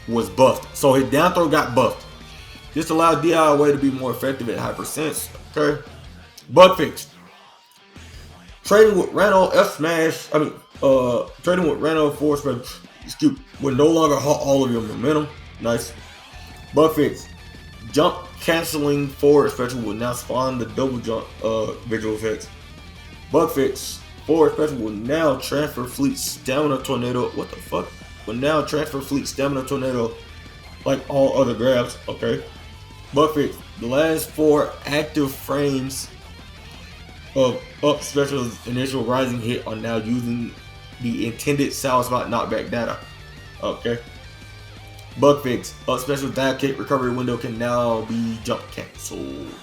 was buffed. So his down throw got buffed. This allows DIY to be more effective at high percents. Okay. Bug fix. Trading with Randall F smash. Trading with Randall force would no longer halt all of your momentum. Nice. Bug fix. Jump canceling forward special will now spawn the double jump visual effects. Bug fix. Forward special will now transfer fleet stamina tornado. What the fuck? Will now transfer fleet stamina tornado like all other grabs. Okay. Bug fix. The last 4 active frames of up special's initial rising hit are now using the intended solid spot knockback data. Okay. Bug fix. Up special dive kick recovery window can now be jump cancelled.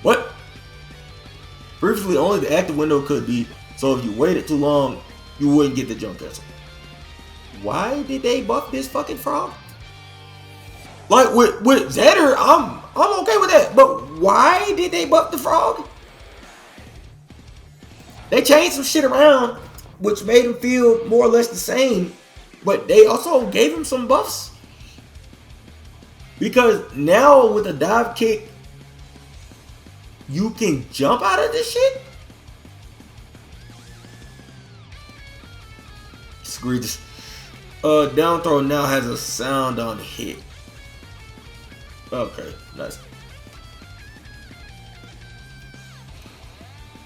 What? Previously, only the active window could be, so if you waited too long, you wouldn't get the jump cancel. Why did they buff this fucking frog? Like with Aether, I'm okay with that, but why did they buff the frog? They changed some shit around, which made him feel more or less the same, but they also gave him some buffs. Because now with a dive kick, you can jump out of this shit? It's egregious. Down throw now has a sound on hit. Okay, nice.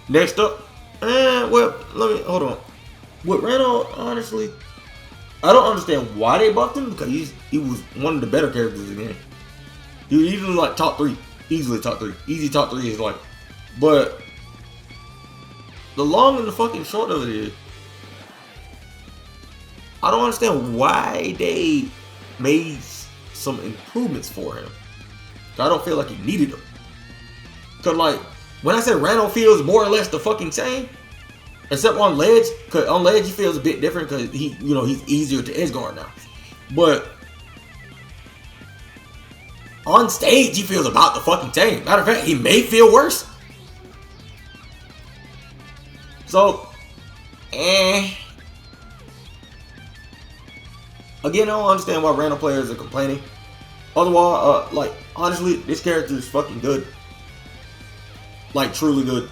Next up, hold on. With Randall, honestly, I don't understand why they buffed him because he was one of the better characters in the game. He was easily like top 3. Easily top 3. Easy top 3 is like. But the long and the fucking short of it is, I don't understand why they made some improvements for him. I don't feel like he needed them. Cause like when I said Randall feels more or less the fucking same, except on ledge. Cause on ledge he feels a bit different because he's easier to edge guard now. But on stage, he feels about the fucking same. Matter of fact, he may feel worse. So, again, I don't understand why random players are complaining. Otherwise, like, honestly, this character is fucking good. Like, truly good.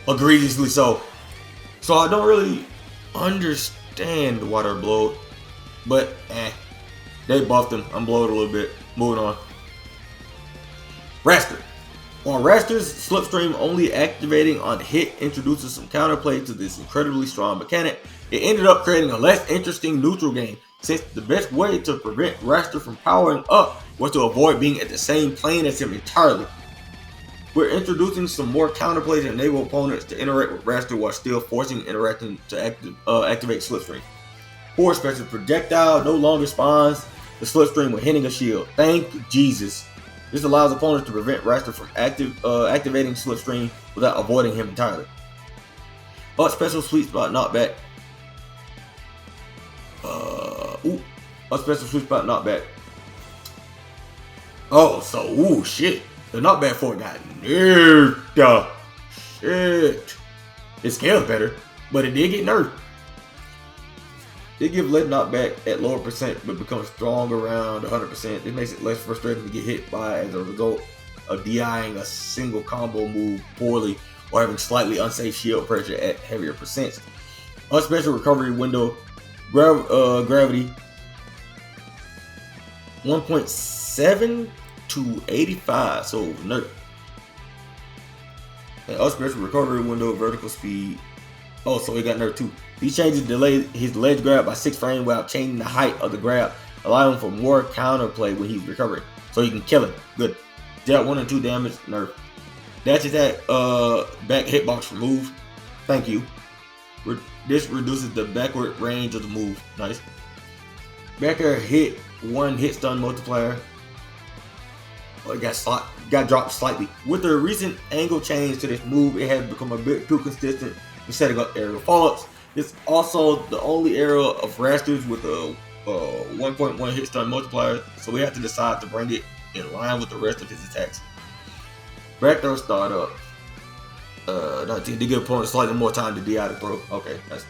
Egregiously so. So, I don't really understand why they're blowed. But, they buffed him. I'm blowed a little bit. Moving on. Raster. On Raster's slipstream only activating on hit introduces some counterplay to this incredibly strong mechanic. It ended up creating a less interesting neutral game, since the best way to prevent Raster from powering up was to avoid being at the same plane as him entirely. We're introducing some more counterplays that enable opponents to interact with Raster while still forcing interacting to activate Slipstream. 4 special projectile no longer spawns the Slipstream when hitting a shield. Thank Jesus. This allows opponents to prevent Raster from activating Slipstream without avoiding him entirely. Up special sweet spot knockback. Up special sweet spot knockback. Oh, so shit. The knockback for it got nerfed. Shit. It scales better, but it did get nerfed. They give lead knockback at lower percent, but becomes strong around 100%. This makes it less frustrating to get hit by as a result of DIing a single combo move poorly or having slightly unsafe shield pressure at heavier percents. Unspecial recovery window, gravity 1.7 to 85, so nerf. And unspecial recovery window, vertical speed. Oh, so he got nerfed too. These changes delay his ledge grab by 6 frames without changing the height of the grab, allowing for more counterplay when he's recovering. So you can kill him. Good. Dealt 1 and 2 damage, nerf. Dash attack, back hitbox removed. Thank you. This reduces the backward range of the move. Nice. Back air hit 1 hit stun multiplier. Oh, it got dropped slightly. With the recent angle change to this move, it has become a bit too consistent in setting up aerial follow-ups. It's also the only aerial of Rasters with a 1.1 hit stun multiplier, so we have to decide to bring it in line with the rest of his attacks. Back throw start up. 19 to give opponents slightly more time to DI the throw. Okay, nice.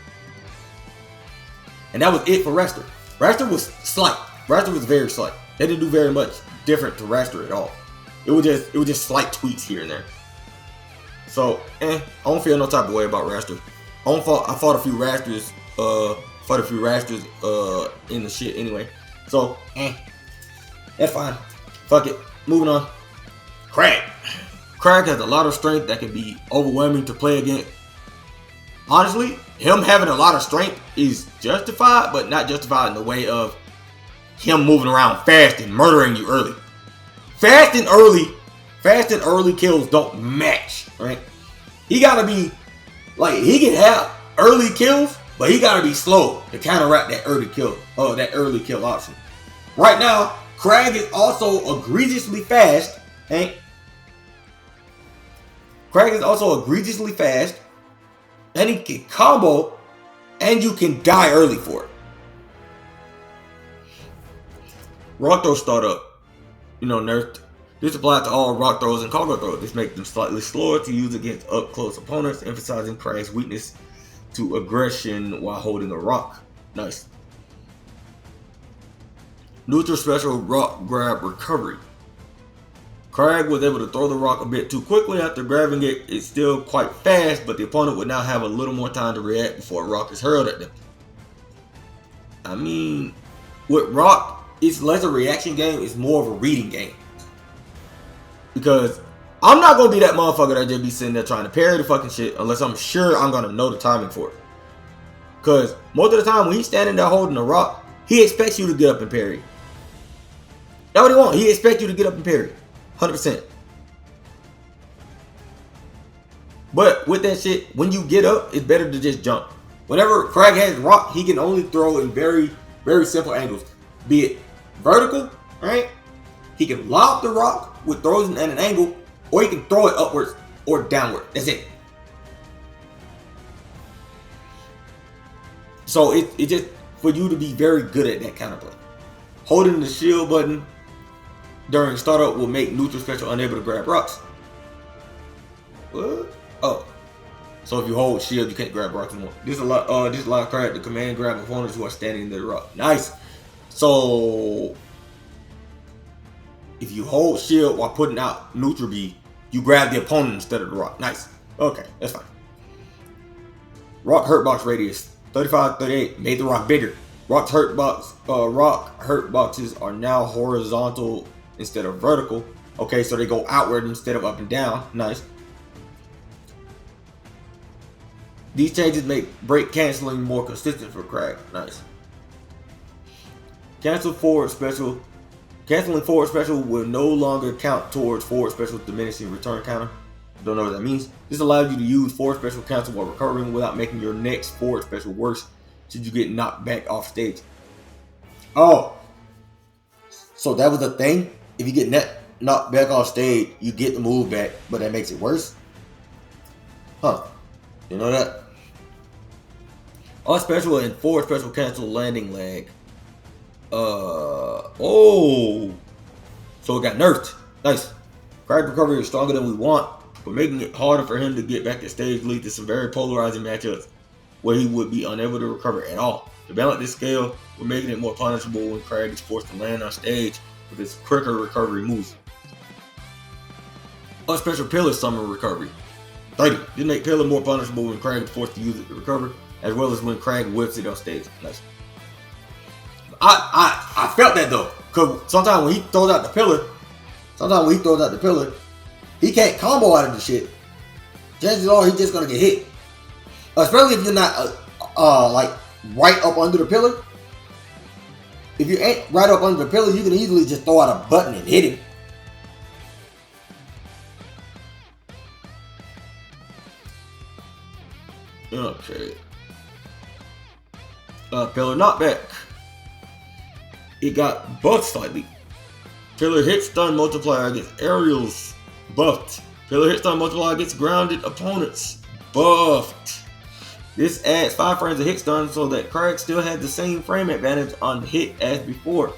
And that was it for Raster. Raster was slight. Raster was very slight. They didn't do very much different to Raster at all. It was just slight tweaks here and there. So, I don't feel no type of way about Raster. I fought a few Rasters, in the shit anyway. So, that's fine. Fuck it. Moving on. Crag. Crag has a lot of strength that can be overwhelming to play against. Honestly, him having a lot of strength is justified, but not justified in the way of him moving around fast and murdering you early. Fast and early kills don't match, right? He gotta be, like, he can have early kills, but he gotta be slow to counteract that early kill option. Right now, Crag is also egregiously fast, Crag is also egregiously fast, and he can combo, and you can die early for it. Rock throw startup, nerfed. This applies to all rock throws and cargo throws. This makes them slightly slower to use against up-close opponents, emphasizing Crag's weakness to aggression while holding a rock. Nice. Neutral special rock grab recovery. Crag was able to throw the rock a bit too quickly after grabbing it. It's still quite fast, but the opponent would now have a little more time to react before a rock is hurled at them. I mean, with rock, it's less a reaction game, it's more of a reading game. Because I'm not going to be that motherfucker that just be sitting there trying to parry the fucking shit unless I'm sure I'm going to know the timing for it. Because most of the time when he's standing there holding the rock, he expects you to get up and parry. That's what he wants. He expects you to get up and parry. 100%. But with that shit, when you get up, it's better to just jump. Whenever Crag has rock, he can only throw in very, very simple angles. Be it vertical, right? He can lob the rock with throws at an angle, or he can throw it upwards or downward. That's it. So it's just for you to be very good at that kind of play. Holding the shield button during startup will make neutral special unable to grab rocks. What? Oh. So if you hold shield, you can't grab rocks anymore. This allows Crag to command grab opponents who are standing in the rock. Nice. So if you hold shield while putting out neutral B, you grab the opponent instead of the rock. Nice. Okay, that's fine. Rock hurt box radius 35, 38 made the rock bigger. Rock hurt boxes are now horizontal instead of vertical. Okay, so they go outward instead of up and down. Nice. These changes make break canceling more consistent for Crag. Nice. Cancel forward special Canceling forward special will no longer count towards forward special diminishing return counter. Don't know what that means. This allows you to use forward special cancel while recovering without making your next forward special worse should you get knocked back off stage. Oh, so that was the thing? If you get knocked back off stage, you get the move back, but that makes it worse? Huh. You know that? All special and forward special cancel landing lag. Oh. So it got nerfed. Nice. Crag recovery is stronger than we want, but making it harder for him to get back to stage leads to some very polarizing matchups where he would be unable to recover at all. To balance this scale, we're making it more punishable when Crag is forced to land on stage with his quicker recovery moves. A special pillar summon recovery. 30. This make pillar more punishable when Crag is forced to use it to recover, as well as when Crag whips it on stage. Nice. I felt that though, cause sometimes when he throws out the pillar, he can't combo out of the shit. Chances are he's just gonna get hit. Especially if you're not like right up under the pillar. If you ain't right up under the pillar, you can easily just throw out a button and hit him. Okay. Pillar knockback. It got buffed slightly. Pillar hit stun multiplier against aerials buffed. Pillar hit stun multiplier against grounded opponents buffed. This adds 5 frames of hit stun so that Crag still has the same frame advantage on hit as before.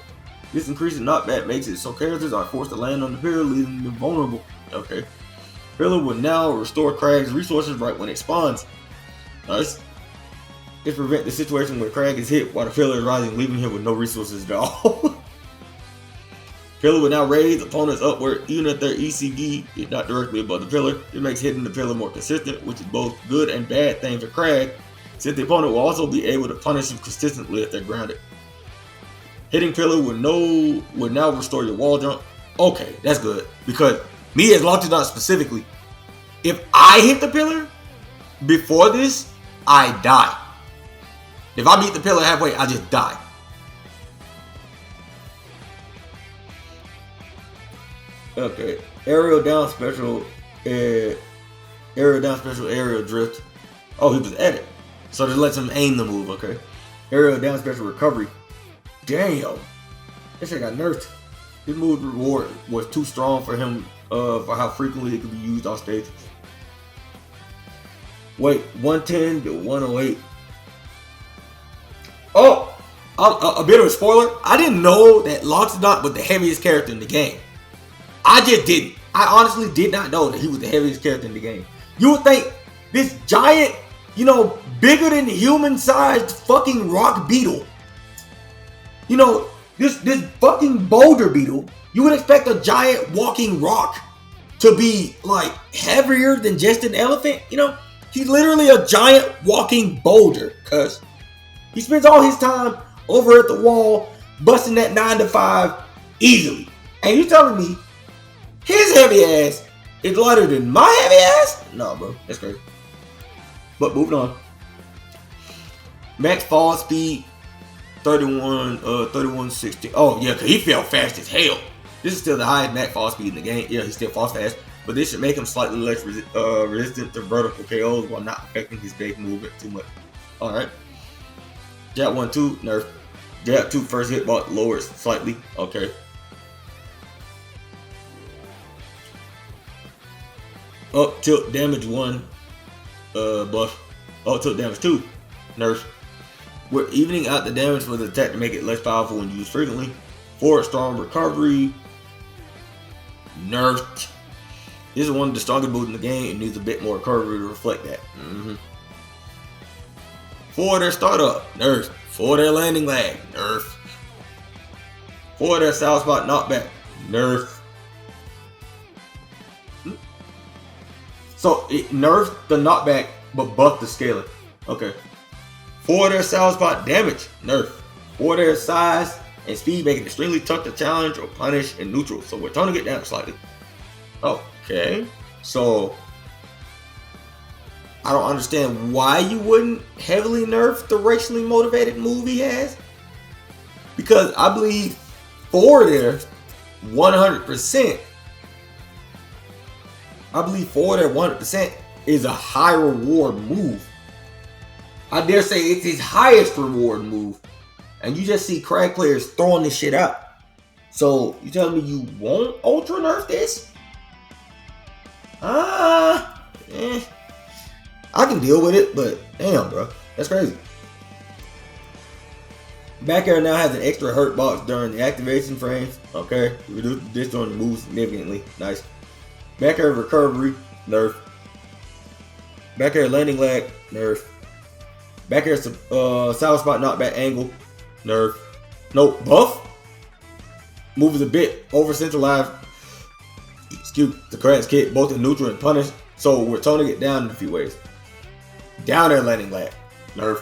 This increase in knockback makes it so characters are forced to land on the pillar, leaving them vulnerable. Okay. Pillar will now restore Crag's resources right when it spawns. Nice. This prevents the situation where Crag is hit while the pillar is rising, leaving him with no resources at all. Pillar will now raise opponents upward even if their ECD is not directly above the pillar. It makes hitting the pillar more consistent, which is both good and bad thing for Crag, since the opponent will also be able to punish him consistently if they're grounded. Hitting pillar will now restore your wall jump. Okay, that's good, because me as Lockdown specifically, if I hit the pillar before this, I die. If I meet the pillar halfway, I just die. Okay, aerial down special, aerial drift. Oh, he was at it, so this lets him aim the move. Okay, aerial down special recovery. Damn, this shit got nerfed. This move reward was too strong for him, for how frequently it could be used on stage. Wait, 110 to 108. Oh, a bit of a spoiler. I didn't know that Lockdown was the heaviest character in the game. I just didn't. I honestly did not know that he was the heaviest character in the game. You would think this giant, bigger than human-sized fucking rock beetle, this fucking boulder beetle, you would expect a giant walking rock to be like heavier than just an elephant. He's literally a giant walking boulder, cuz he spends all his time over at the wall busting that 9 to 5 easily. And you telling me his heavy ass is lighter than my heavy ass? No, bro. That's crazy. But moving on. Max fall speed 3160. Oh, yeah, because he fell fast as hell. This is still the highest max fall speed in the game. Yeah, he still falls fast. But this should make him slightly less resistant to vertical KOs while not affecting his base movement too much. Alright. Jab 1-2, nerf. Jab 2 first hit bot lowers slightly. Okay. Up tilt damage 1 buff. Up tilt damage 2 nerf. We're evening out the damage for the attack to make it less powerful when used frequently. Forward strong recovery nerfed. This is one of the strongest moves in the game and needs a bit more recovery to reflect that. Forward air startup nerf. Forward air landing lag nerf. Forward air south spot knockback nerf. So it nerfed the knockback but buffed the scaling. Okay. Forward air south spot damage nerf. Forward air size and speed make it extremely tough to challenge or punish in neutral. So we're toning it down slightly. Okay. So I don't understand why you wouldn't heavily nerf the racially motivated move he has. Because I believe forward air 100%. I believe forward air 100% is a high reward move. I dare say it's his highest reward move. And you just see Crag players throwing this shit out. So you telling me you won't ultra nerf this? I can deal with it, but damn, bro, that's crazy. Back air now has an extra hurt box during the activation frames. Okay, reduce this during the move significantly. Nice. Back air recovery, nerf. Back air landing lag, nerf. Back air sour spot knockback angle, nerf. No, buff. Move is a bit over centralized. Excuse the Crag's kit, both in neutral and punish. So we're toning it down in a few ways. Down air landing lag, nerf.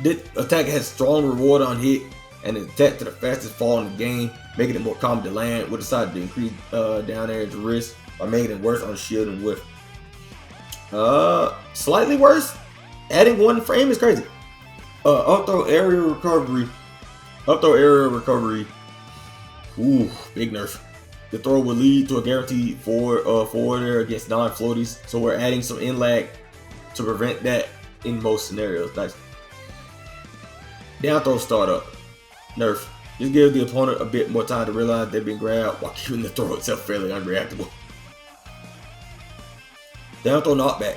This attack has strong reward on hit and is attack to the fastest fall in the game, making it more common to land. We decided to increase down air's risk by making it worse on shield and whiff. Slightly worse. Adding one frame is crazy. Up throw area recovery. Up throw area recovery. Ooh, big nerf. The throw will lead to a guaranteed forward air against non-floaties. So we're adding some in lag to prevent that in most scenarios. Nice. Down throw startup. Nerf. This gives the opponent a bit more time to realize they've been grabbed while keeping the throw itself fairly unreactable. Down throw knockback.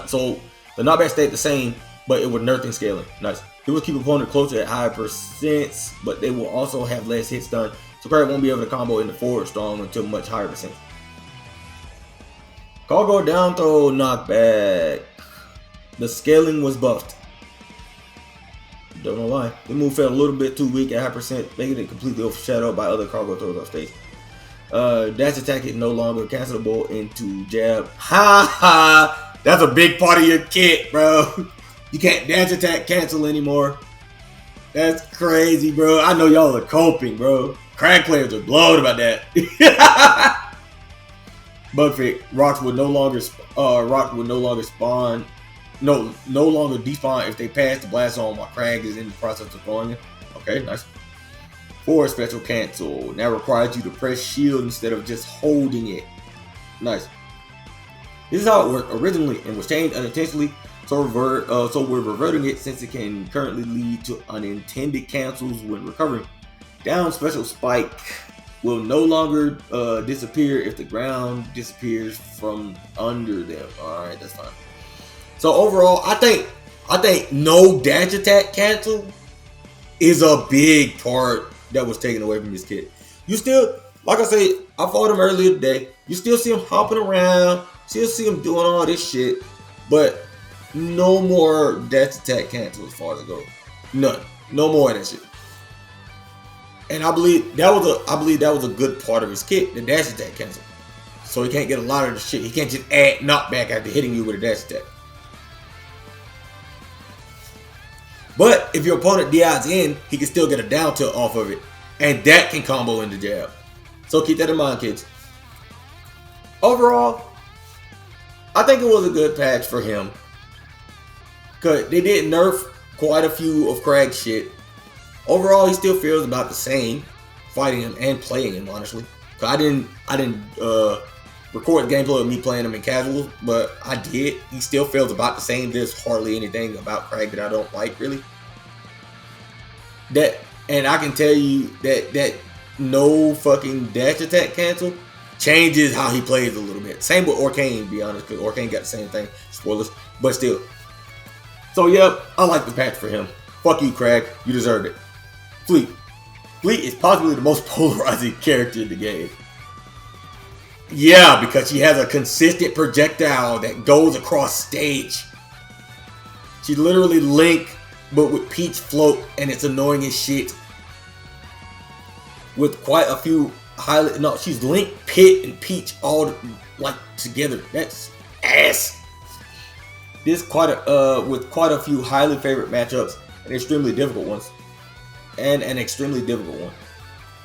So the knockback stayed the same, but it would nerf in scaling. Nice. It will keep opponent closer at higher percents, but they will also have less hits done. So Crag won't be able to combo into forward strong until much higher percent. Cargo down throw knockback. The scaling was buffed. Don't know why. The move felt a little bit too weak at high percent, making it completely overshadowed by other cargo throws off stage. Dash attack is no longer cancelable into jab. Ha ha! That's a big part of your kit, bro. You can't dash attack cancel anymore. That's crazy, bro. I know y'all are coping, bro. Crag players are blown about that. Bug fix. Rocks would no longer spawn. No longer despawn if they pass the blast zone while Crag is in the process of throwing it. Okay, nice. Forward special cancel. Now requires you to press shield instead of just holding it. Nice. This is how it worked originally and was changed unintentionally. So we're reverting it since it can currently lead to unintended cancels when recovering. Down special spike will no longer disappear if the ground disappears from under them. Alright, that's fine. So overall, I think no dash attack cancel is a big part that was taken away from this kid. You still, like I said, I fought him earlier today. You still see him hopping around, still see him doing all this shit, but no more dash attack cancel as far as it goes. None. No more of that shit. And I believe that was a good part of his kit, the dash attack cancel. So he can't get a lot of the shit. He can't just add knockback after hitting you with a dash attack. But if your opponent DIs in, he can still get a down tilt off of it. And that can combo into jab. So keep that in mind, kids. Overall, I think it was a good patch for him. Because they did nerf quite a few of Crag's shit. Overall, he still feels about the same fighting him and playing him, honestly. Cause I didn't record the gameplay of me playing him in casual, but I did. He still feels about the same. There's hardly anything about Crag that I don't like, really. And I can tell you that no fucking dash attack cancel changes how he plays a little bit. Same with Orcane, to be honest, because Orcane got the same thing. Spoilers, but still. So yep, I like the patch for him. Fuck you, Crag. You deserved it. Fleet. Fleet is possibly the most polarizing character in the game. Yeah, because she has a consistent projectile that goes across stage. She literally Link, but with Peach float, and it's annoying as shit. With quite a few she's Link, Pit, and Peach all like together. That's ass. This with quite a few highly favorite matchups and extremely difficult ones, and an extremely difficult one.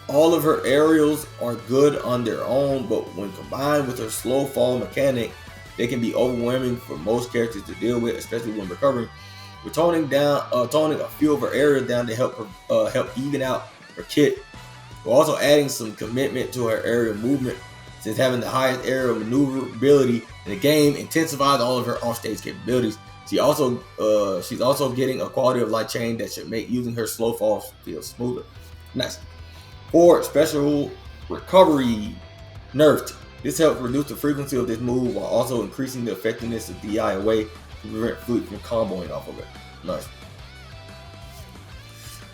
All of her aerials are good on their own, but when combined with her slow fall mechanic, they can be overwhelming for most characters to deal with, especially when recovering. We're toning a few of her areas down to help even out her kit. We're also adding some commitment to her aerial movement, since having the highest aerial maneuverability in the game intensifies all of her offstage capabilities. She's also getting a quality of life chain that should make using her slow fall feel smoother. Nice. 4. Special recovery nerfed. This helps reduce the frequency of this move while also increasing the effectiveness of DI away to prevent Fleet from comboing off of it. Nice.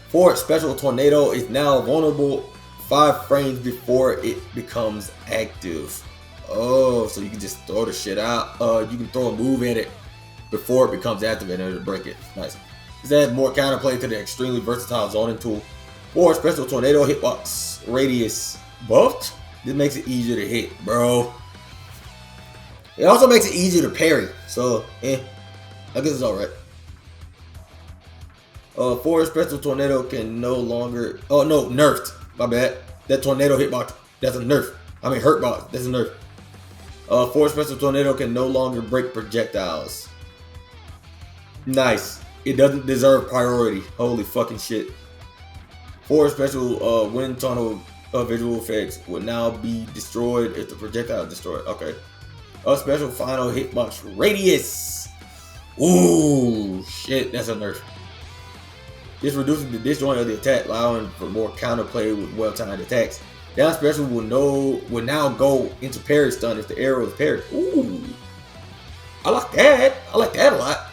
4. Special tornado is now vulnerable 5 frames before it becomes active. Oh, so you can just throw the shit out. You can throw a move at it before it becomes activated to break it. Nice. This adds more counterplay to the extremely versatile zoning tool. 4. Special tornado hitbox radius buffed. This makes it easier to hit, bro. It also makes it easier to parry. So, I guess it's alright. 4. Special tornado can no longer. Oh no, nerfed. My bad. That tornado hitbox. That's a nerf. I mean hurtbox. That's a nerf. 4. Special tornado can no longer break projectiles. Nice. It doesn't deserve priority. Holy fucking shit. 4. Special wind tunnel visual effects will now be destroyed if the projectile is destroyed. Okay. A special final hitbox radius. Ooh, shit. That's a nerf. This reduces the disjoint of the attack, allowing for more counterplay with well-timed attacks. Down special will now go into parry stun if the arrow is parried. Ooh, I like that. I like that a lot.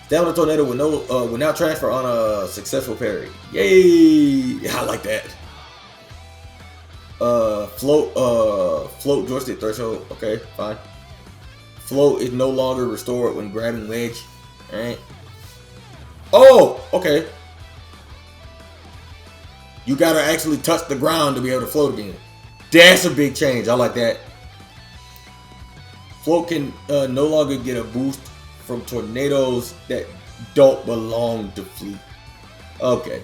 Stamina tornado will now transfer on a successful parry. Yay! I like that. Float joystick threshold. Okay, fine. Float is no longer restored when grabbing ledge. All right. Oh, okay. You gotta actually touch the ground to be able to float again. That's a big change. I like that. Float can no longer get a boost from tornadoes that don't belong to Fleet. Okay.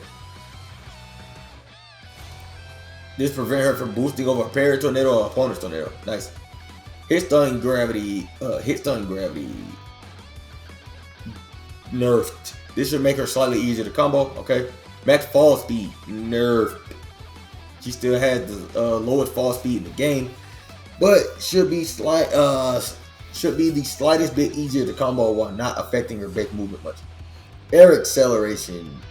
This prevents her from boosting over a parry tornado or opponent's tornado. Nice. Hit stun gravity. Nerfed. This should make her slightly easier to combo. Okay. Max fall speed. Nerfed. She still has the lowest fall speed in the game, but should be the slightest bit easier to combo while not affecting her base movement much. Air acceleration.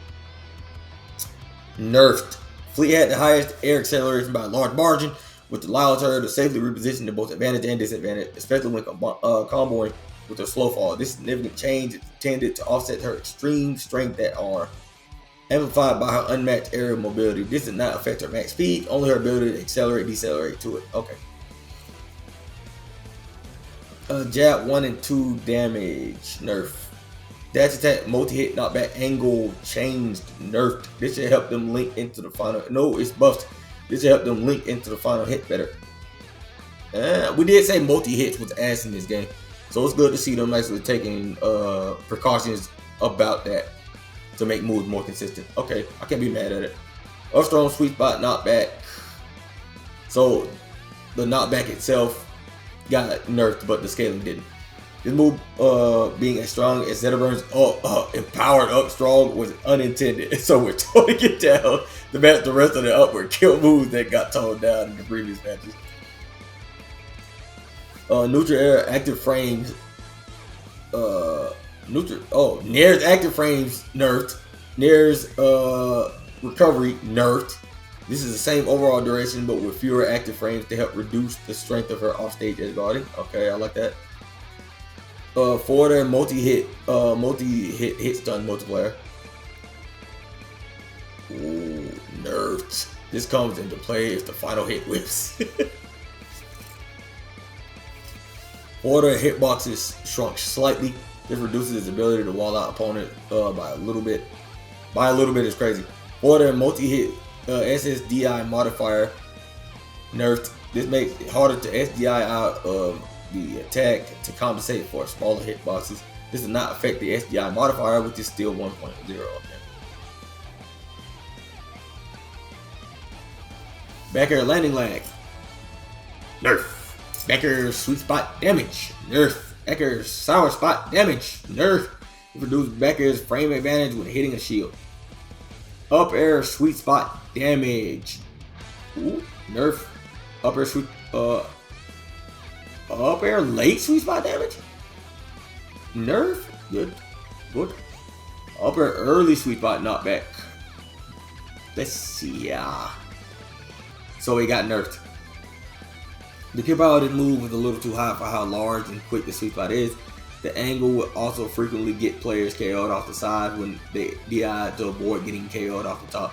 Nerfed. Fleet had the highest air acceleration by a large margin, which allows her to safely reposition to both advantage and disadvantage, especially when comboing with her slow fall. This significant change is intended to offset her extreme strength that are amplified by her unmatched aerial mobility. This does not affect her max speed, only her ability to accelerate, decelerate to it. Okay. Jab 1 and 2 damage nerf. Dash attack multi-hit knockback angle changed nerfed. This should help them link into the final. No, it's buffed. This should help them link into the final hit better. We did say multi-hits was ass in this game, so it's good to see them actually taking precautions about that to make moves more consistent. Okay, I can't be mad at it. Up strong sweet spot knockback. So the knockback itself got nerfed, but the scaling didn't. This move being as strong as Zetterburn's empowered up strong was unintended. So we're toning it down to match the rest of the upward kill moves that got toned down in the previous matches. Neutral air active frames. Nair's active frames nerfed. Nair's recovery nerfed. This is the same overall duration, but with fewer active frames to help reduce the strength of her offstage edge guarding. Okay, I like that. For their multi-hit hit stun multiplier. Ooh, nerfed. This comes into play if the final hit whips. For their hitboxes shrunk slightly. This reduces its ability to wall out opponent by a little bit. By a little bit is crazy. For their multi-hit SSDI modifier nerfed. This makes it harder to SDI out of the attack to compensate for smaller hitboxes. This does not affect the SDI modifier, which is still 1.0. Okay. Back air landing lag. Nerf. Back air sweet spot damage. Nerf. Back air sour spot damage. Nerf. It reduces back air's frame advantage when hitting a shield. Up air sweet spot damage. Ooh, nerf. Up air sweet up air late sweet spot damage. Nerf. Good. Good. Up air early sweet spot knockback. Let's see. So he got nerfed. The kill power of this move was a little too high for how large and quick the sweet spot is. The angle would also frequently get players KO'd off the side when they DI to avoid getting KO'd off the top.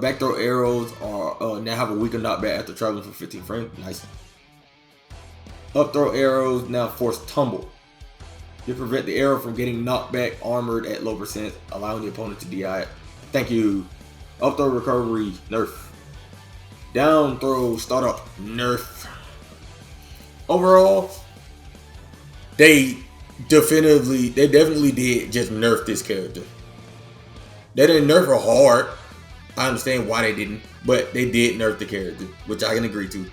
Back throw arrows are now have a weaker knockback after traveling for 15 frames. Nice. Up throw arrows now force tumble. You prevent the arrow from getting knocked back armored at low percent, allowing the opponent to DI it. Thank you. Up throw recovery, nerf. Down throw startup, nerf. Overall, they definitely did just nerf this character. They didn't nerf her hard. I understand why they didn't, but they did nerf the character, which I can agree to.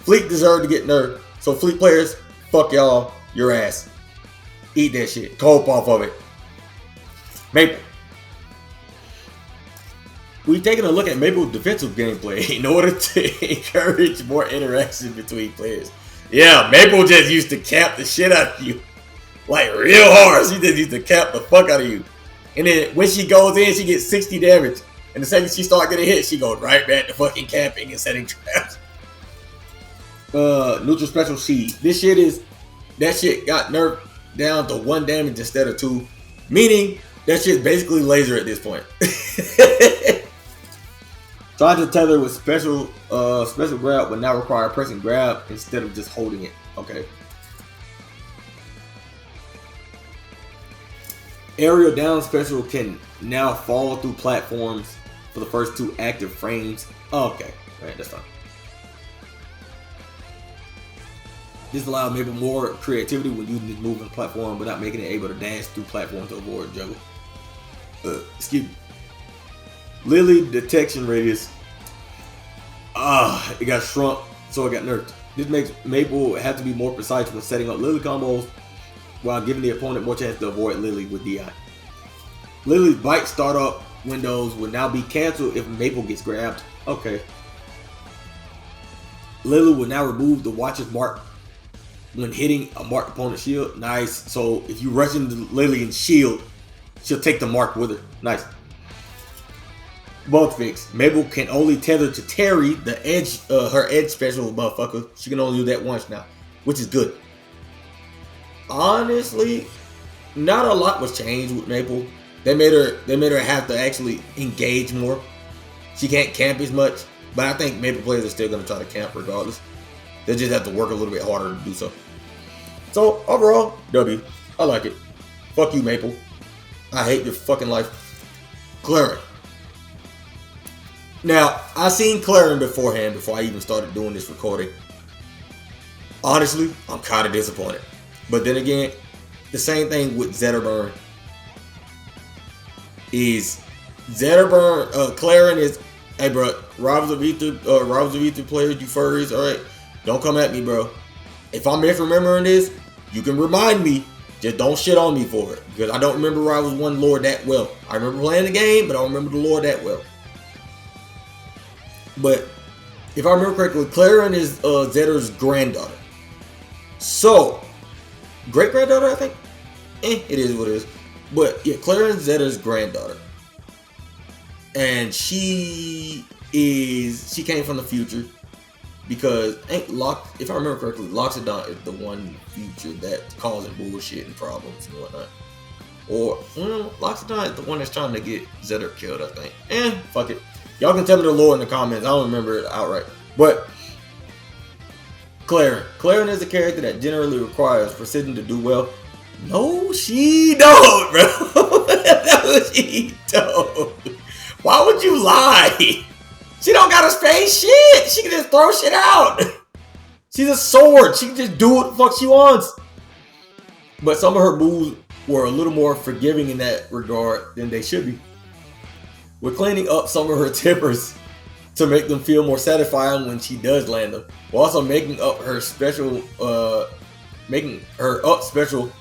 Fleet deserved to get nerfed, so Fleet players, fuck y'all, your ass. Eat that shit. Cope off of it. Maple. We've taken a look at Maple's defensive gameplay in order to encourage more interaction between players. Yeah, Maple just used to cap the shit out of you. Like real hard. She just used to cap the fuck out of you. And then when she goes in, she gets 60 damage. And the second she starts getting hit, she goes right back to fucking camping and setting traps. Neutral special seed. That shit got nerfed down to 1 damage instead of 2. Meaning that shit's basically laser at this point. Trying to tether with special grab would now require pressing grab instead of just holding it. Okay. Aerial down special can now fall through platforms for the first 2 active frames. Okay, alright, that's fine. This allows maybe more creativity when using this move on the platform without making it able to dash through platforms to avoid juggle. Excuse me. Lily detection radius. It got shrunk, so it got nerfed. This makes Maple have to be more precise when setting up Lily combos while giving the opponent more chance to avoid Lily with DI. Lily's bite startup windows will now be canceled if Maple gets grabbed. Okay. Lily will now remove the Watcher's mark when hitting a marked opponent's shield. Nice. So if you rush into Lily and shield, she'll take the mark with her. Nice. Bug fix. Maple can only tether to Terry, the edge, her edge special motherfucker. She can only do that once now, which is good. Honestly, not a lot was changed with Maple. They made her have to actually engage more. She can't camp as much, but I think Maple players are still gonna try to camp regardless. They just have to work a little bit harder to do so. So overall, W. I like it. Fuck you, Maple. I hate your fucking life. Claren. Now, I seen Claren beforehand before I even started doing this recording. Honestly, I'm kind of disappointed. But then again, the same thing with Zetterburn. Claren is, hey bro, Robbers of Aether players, you furries, alright? Don't come at me, bro. If I'm misremembering this, you can remind me. Just don't shit on me for it. Because I don't remember Rivals 1 lore that well. I remember playing the game, but I don't remember the lore that well. But if I remember correctly, Claren is Zetter's granddaughter. So, great-granddaughter, I think? It is what it is. But yeah, Claren's Zetter's granddaughter. And she came from the future. Because, if I remember correctly, Loxodon is the one future that's causing bullshit and problems and whatnot. Or, Loxodon is the one that's trying to get Zetter killed, I think. Fuck it. Y'all can tell me the lore in the comments. I don't remember it outright. But Claren is a character that generally requires precision to do well. No, she don't, bro. No, she don't. Why would you lie? She don't gotta spray shit. She can just throw shit out. She's a sword. She can just do what the fuck she wants. But some of her moves were a little more forgiving in that regard than they should be. We're cleaning up some of her tempers to make them feel more satisfying when she does land them, while also making her up special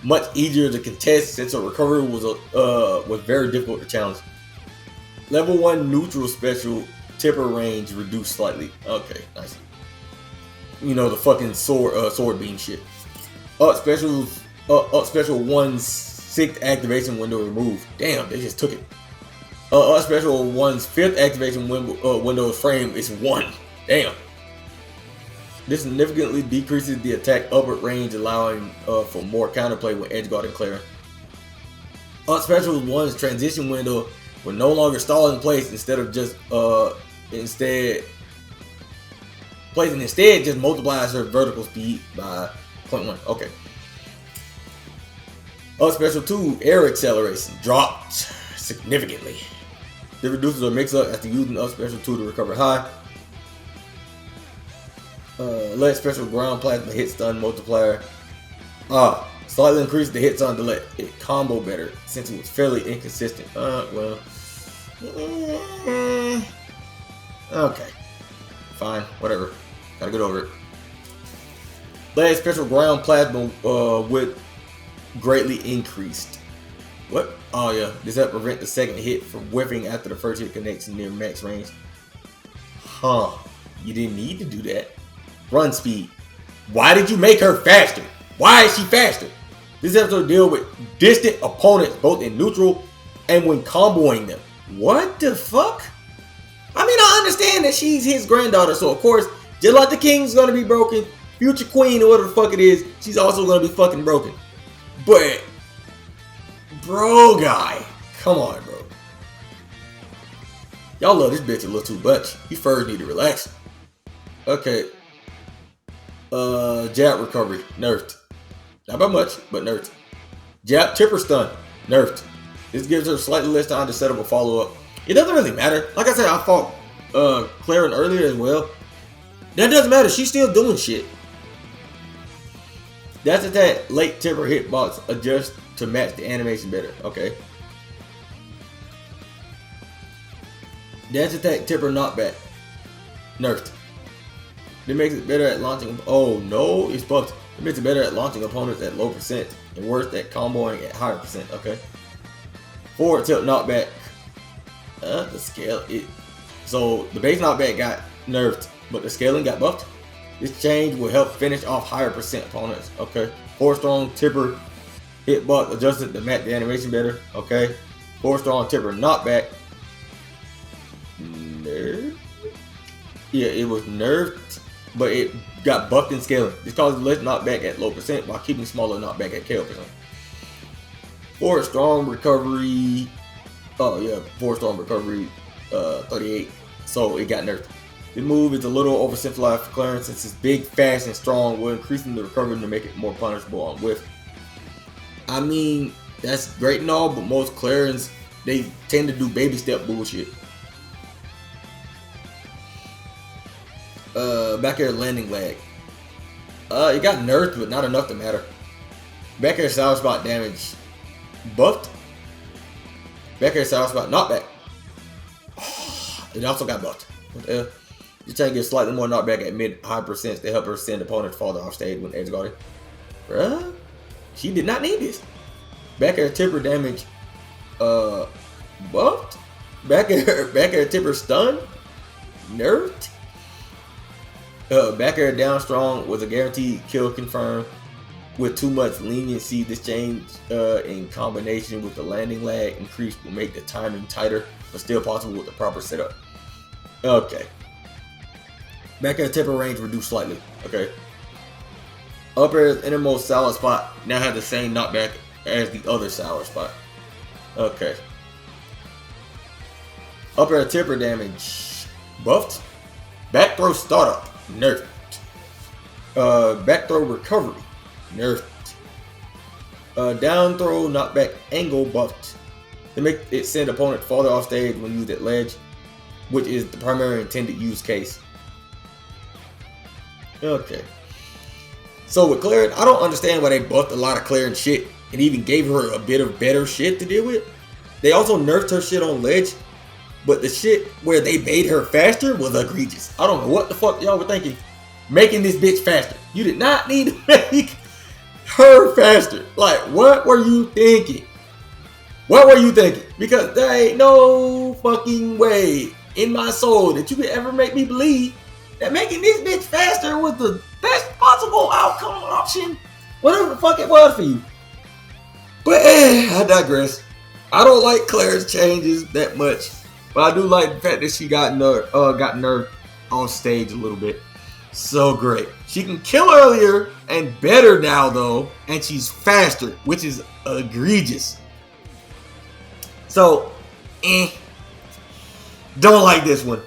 much easier to contest since her recovery was very difficult to challenge. Level 1 neutral special tipper range reduced slightly. Okay, nice. You know, the fucking sword beam shit. Up special 1's 6th activation window removed. Damn, they just took it. Up special 1's 5th activation window frame is 1. Damn. This significantly decreases the attack upward range, allowing for more counterplay with edgeguard and clearing. Up special 1's transition window will no longer stall in place instead just multiplies her vertical speed by 0.1. Okay. Up special 2 air acceleration dropped significantly. This reduces her mix-up after using up special 2 to recover high. Let special ground plasma hit stun multiplier. Slightly increase the hit stun to let it combo better since it was fairly inconsistent. Well. Okay. Fine. Whatever. Gotta get over it. Let special ground plasma with greatly increased. What? Oh yeah. Does that prevent the second hit from whiffing after the first hit connects near max range? Huh. You didn't need to do that. Run speed. Why did you make her faster? Why is she faster? This episode deals with distant opponents both in neutral and when comboing them. What the fuck? I mean, I understand that she's his granddaughter, so of course, just like the king's gonna be broken, future queen or whatever the fuck it is, she's also gonna be fucking broken. But, bro guy, come on, bro. Y'all love this bitch a little too much. You first need to relax. Okay. Jab recovery, nerfed. Not by much, but nerfed. Jab tipper stun, nerfed. This gives her slightly less time to set up a follow-up. It doesn't really matter. Like I said, I fought Claren earlier as well. That doesn't matter. She's still doing shit. That's attack late tipper hitbox adjust to match the animation better. Okay. Dash attack tipper knockback, nerfed. It makes it better at launching. Oh no, it's buffed. It makes it better at launching opponents at low percent and worse at comboing at higher percent. Okay. Forward tilt knockback. The scale it. So the base knockback got nerfed, but the scaling got buffed. This change will help finish off higher percent opponents. Okay. 4 strong tipper hitbox adjusted to match the animation better. Okay. 4 strong tipper knockback. Nerfed. Yeah, it was nerfed, but it got buffed in scaling. This causes less knockback at low percent while keeping smaller knockback at KO percent. 4 strong recovery. Oh yeah, 4 strong recovery. 38. So it got nerfed. The move is a little oversimplified for Claren since it's big, fast, and strong, while increasing the recovery to make it more punishable on whiff. I mean, that's great and all, but most Clarens, they tend to do baby step bullshit. Back air landing lag. It got nerfed, but not enough to matter. Back air sour spot damage buffed. Back air sour spot knockback. It also got buffed. You try to get slightly more knockback at mid-high percents to help her send opponents farther off stage when edge guarding. Bruh, she did not need this. Back air tipper damage buffed. Back air tipper stun nerfed. Back air down strong was a guaranteed kill confirmed. With too much leniency, this change in combination with the landing lag increase will make the timing tighter, but still possible with the proper setup. Okay. Back air tipper range reduced slightly. Okay. Up air's innermost sour spot now has the same knockback as the other sour spot. Okay. Up air tipper damage buffed. Back throw startup nerfed. Back throw recovery nerfed. Down throw knockback angle buffed to make it send opponent farther off stage when used at ledge, which is the primary intended use case. Okay. So with Claren, I don't understand why they buffed a lot of Claren shit and even gave her a bit of better shit to deal with. They also nerfed her shit on ledge. But the shit where they made her faster was egregious. I don't know what the fuck y'all were thinking. Making this bitch faster. You did not need to make her faster. Like, what were you thinking? What were you thinking? Because there ain't no fucking way in my soul that you could ever make me believe that making this bitch faster was the best possible outcome option. Whatever the fuck it was for you. But I digress. I don't like Claire's changes that much. But I do like the fact that she got nerfed on stage a little bit. So great. She can kill earlier and better now though. And she's faster, which is egregious. So, don't like this one.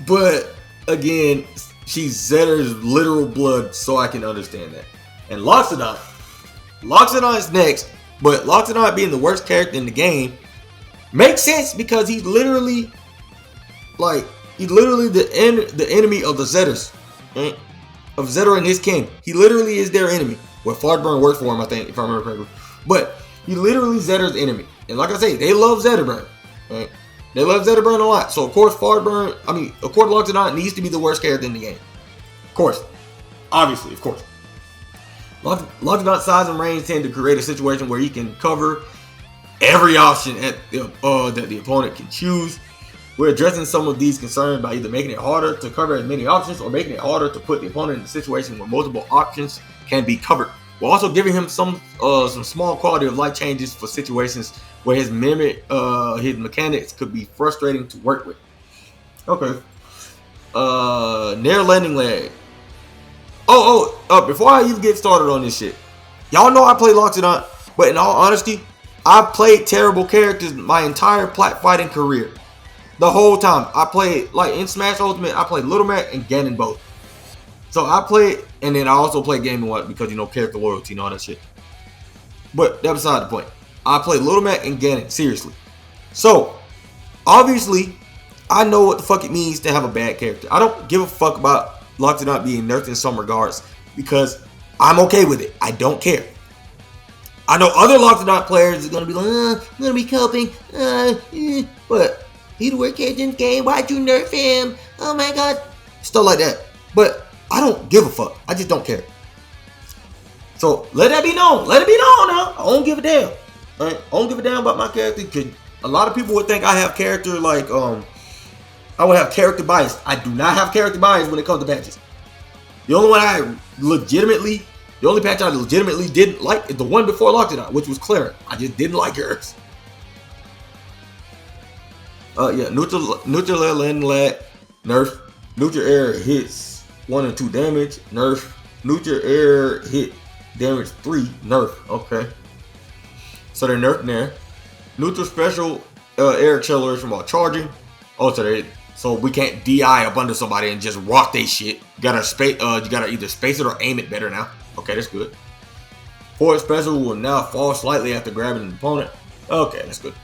But again, she's Zetter's literal blood, so I can understand that. And Loxodon. Loxodon is next, but Loxodon being the worst character in the game makes sense because he's literally the enemy of the Zetters. Right? Of Zetter and his kin. He literally is their enemy. Well, Fartburn works for him, I think, if I remember correctly. But he literally Zetter's enemy. And like I say, they love Zetterburn. Right? They love Zetterburn a lot. So of course Loxodon needs to be the worst character in the game. Of course. Obviously, of course. Loxodon's size and range tend to create a situation where he can cover every option that the opponent can choose. We're addressing some of these concerns by either making it harder to cover as many options or making it harder to put the opponent in a situation where multiple options can be covered. We're also giving him some small quality of life changes for situations where his mechanics could be frustrating to work with. Okay. Nair landing leg. Before I even get started on this shit, y'all know I play Loxodon, but in all honesty, I've played terrible characters my entire plat fighting career. The whole time. I played, like in Smash Ultimate, I played Little Mac and Ganon both. So I played, and then I also played Game & Watch because, character loyalty and all that shit. But that's beside the point. I played Little Mac and Ganon, seriously. So, obviously, I know what the fuck it means to have a bad character. I don't give a fuck about Loxodon being nerfed in some regards because I'm okay with it. I don't care. I know other Loxodon players are going to be like, I'm going to be coping. But he's the worst character in the game. Why'd you nerf him? Oh my god. Stuff like that. But I don't give a fuck. I just don't care. So let that be known. Let it be known now. I don't give a damn. Right? I don't give a damn about my character. Cause a lot of people would think I have character I would have character bias. I do not have character bias when it comes to patches. The only patch I legitimately didn't like is the one before Loxodon, which was Clara. I just didn't like hers. Neutral air landing lag, nerf. Neutral air hits 1 and 2 damage, nerf. Neutral air hit damage 3, nerf. Okay. So they're nerfing there. Neutral special air acceleration while charging. So we can't DI up under somebody and just rock they shit. You gotta either space it or aim it better now. Okay, that's good. Forward special will now fall slightly after grabbing an opponent. Okay, that's good.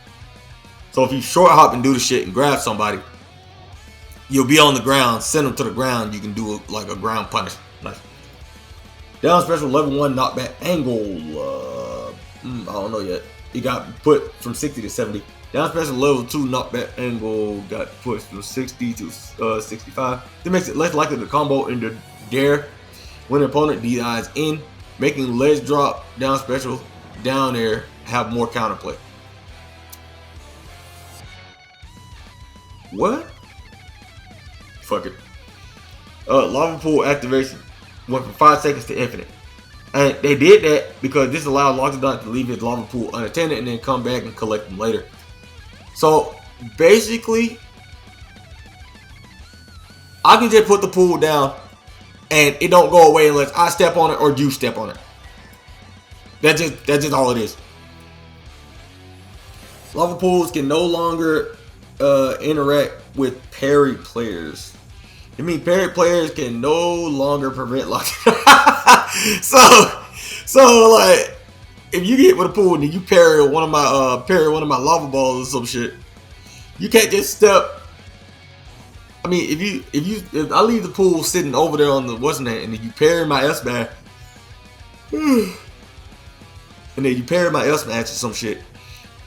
So if you short hop and do the shit and grab somebody, you'll be on the ground, send them to the ground. You can do a ground punish. Nice. Down special level 1 knockback angle. I don't know yet. It got put from 60 to 70. Down special level 2 knockback angle got pushed from 60 to 65. This makes it less likely to combo into dare when the opponent DIs in, making ledge drop down special down air have more counterplay. What? Fuck it. Lava pool activation went from 5 seconds to infinite. And they did that because this allowed Loxodon to leave his lava pool unattended and then come back and collect them later. So basically, I can just put the pool down and it don't go away unless I step on it or you step on it. That's just all it is. Lava pools can no longer interact with parry players. I mean, parry players can no longer prevent Loxodon. so like, if you get hit with a pool and then you parry one of my lava balls or some shit, you can't just step. I mean, if I leave the pool sitting over there on the and then you parry my S smash, and then you parry my S smash or some shit,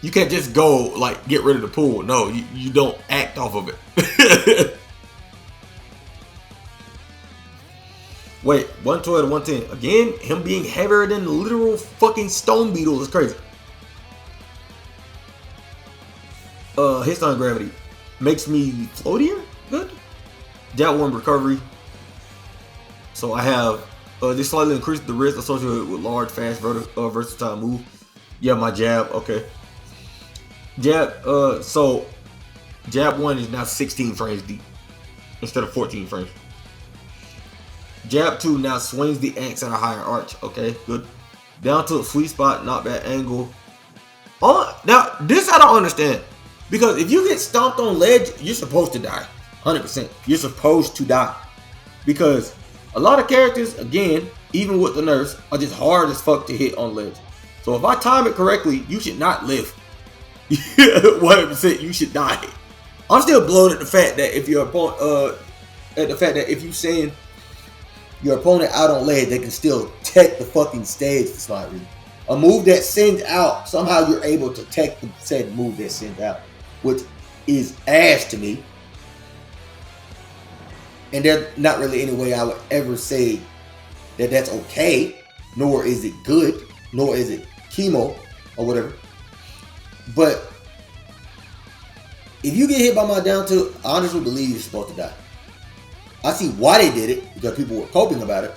You can't just go like get rid of the pool. No, you don't act off of it. Wait, 112 to 110. Again, him being heavier than the literal fucking stone beetle is crazy. Hits on gravity. Makes me floatier? Good. Jab 1 recovery. So I have this slightly increases the risk associated with large, fast, versatile move. Yeah, my jab. Okay. Jab. So jab 1 is now 16 frames deep instead of 14 frames. Jab 2 now swings the axe at a higher arch. Okay, good. Down to a sweet spot, not bad angle. Now this I don't understand. Because if you get stomped on ledge, you're supposed to die. 100%. You're supposed to die. Because a lot of characters, again, even with the nerfs, are just hard as fuck to hit on ledge. So if I time it correctly, you should not live. 100% you should die. I'm still blown at the fact that if your opponent, if you send your opponent out on ledge, they can still tech the fucking stage for some reason. A move that sends out, somehow you're able to tech the said move that sends out, which is ass to me. And there's not really any way I would ever say that that's okay, nor is it good, nor is it chemo or whatever. But if you get hit by my down tilt, I honestly believe you're supposed to die. I see why they did it, because people were coping about it.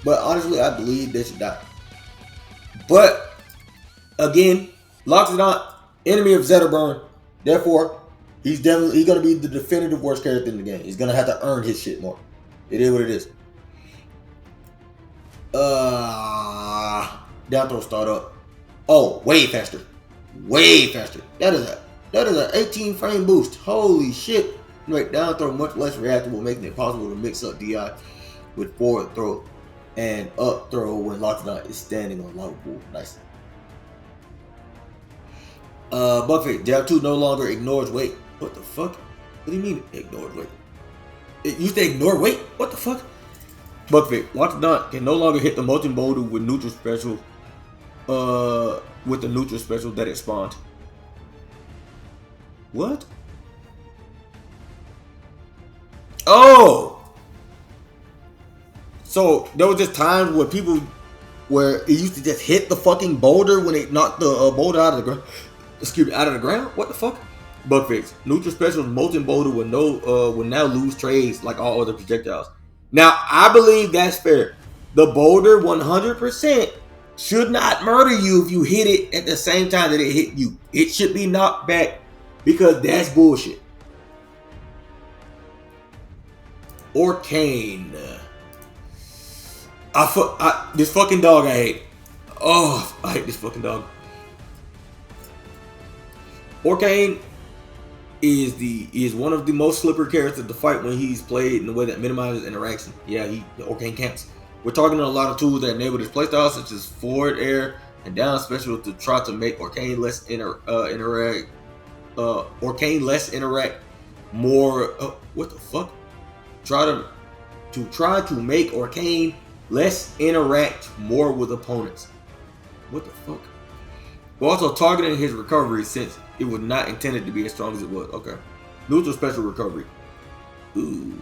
But honestly, I believe they should die. But again, Loxodon, enemy of Zetterburn. Therefore, he's going to be the definitive worst character in the game. He's going to have to earn his shit more. It is what it is. Down throw start up. Oh, way faster. Way faster. That is an 18 frame boost. Holy shit. Make down throw much less reactable, making it possible to mix up DI with forward throw and up throw when Loxodon is standing on lava pool. Nice. Buffet, jab 2 no longer ignores weight. What the fuck? What do you mean ignores weight? It used to ignore weight? What the fuck? Buffet, Loxodon can no longer hit the molten boulder with neutral special. With the neutral special that it spawned. What? Oh! So there was just times where it used to just hit the fucking boulder when it knocked the boulder out of the ground. Excuse me, out of the ground? What the fuck? Bug fix. Neutral special molten boulder will now lose trades like all other projectiles. Now I believe that's fair. The boulder 100% should not murder you if you hit it at the same time that it hit you. It should be knocked back because that's bullshit. Orcane. This fucking dog I hate. Oh, I hate this fucking dog. Orcane is one of the most slippery characters to fight when he's played in a way that minimizes interaction. Yeah, Orcane counts. We're targeting a lot of tools that enable this playstyle, such as forward air and down special to try to make Orcane less interact. Orcane less interact more. What the fuck? Try to make Orcane less interact more with opponents. What the fuck? We're also targeting his recovery since it was not intended to be as strong as it was. Okay. Neutral special recovery. Ooh.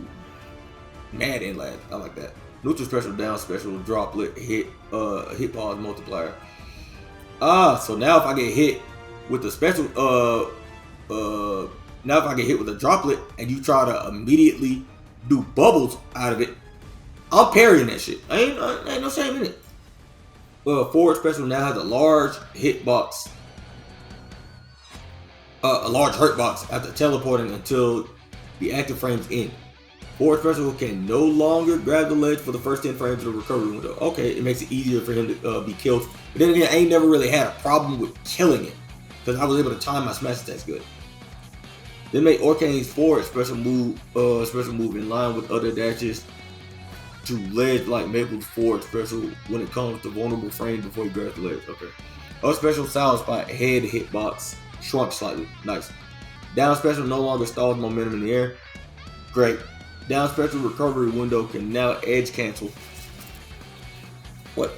Mad inland. I like that. Neutral special down special droplet hit pause multiplier. So now if I get hit with the special now if I get hit with a droplet and you try to immediately do bubbles out of it, I'm parrying that shit. Ain't no shame in it. Forward special now has a large hitbox. A large hurt box after teleporting until the active frames end. Forward special can no longer grab the ledge for the first 10 frames of the recovery window. Okay, it makes it easier for him to be killed. But then again, I ain't never really had a problem with killing it because I was able to time my smash attacks good. Then make Orcane's forward special move in line with other dashes to ledge like Maple's forward special when it comes to vulnerable frames before he grabs the ledge. Okay. Up special sound spot head hitbox shrunk slightly. Nice. Down special no longer stalls momentum in the air. Great. Down special recovery window can now edge cancel. What?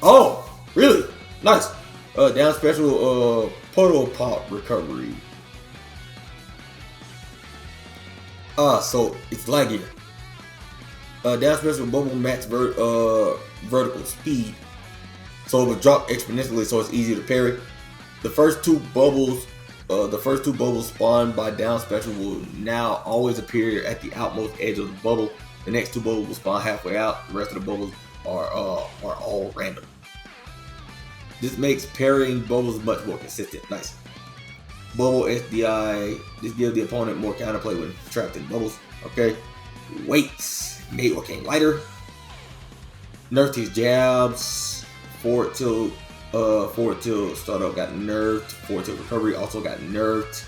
Oh, really? Nice. Down special, puddle pop recovery. So it's laggier. Down special bubble max vertical speed. So it will drop exponentially, so it's easier to parry. The first two bubbles spawned by down special will now always appear at the outmost edge of the bubble. The next two bubbles will spawn halfway out. The rest of the bubbles are all random. This makes parrying bubbles much more consistent. Nice. Bubble SDI. This gives the opponent more counterplay when trapped in bubbles. Okay. Weights. Made Arcane lighter. Nerfed his jabs. Forward tilt startup got nerfed. Forward tilt recovery also got nerfed.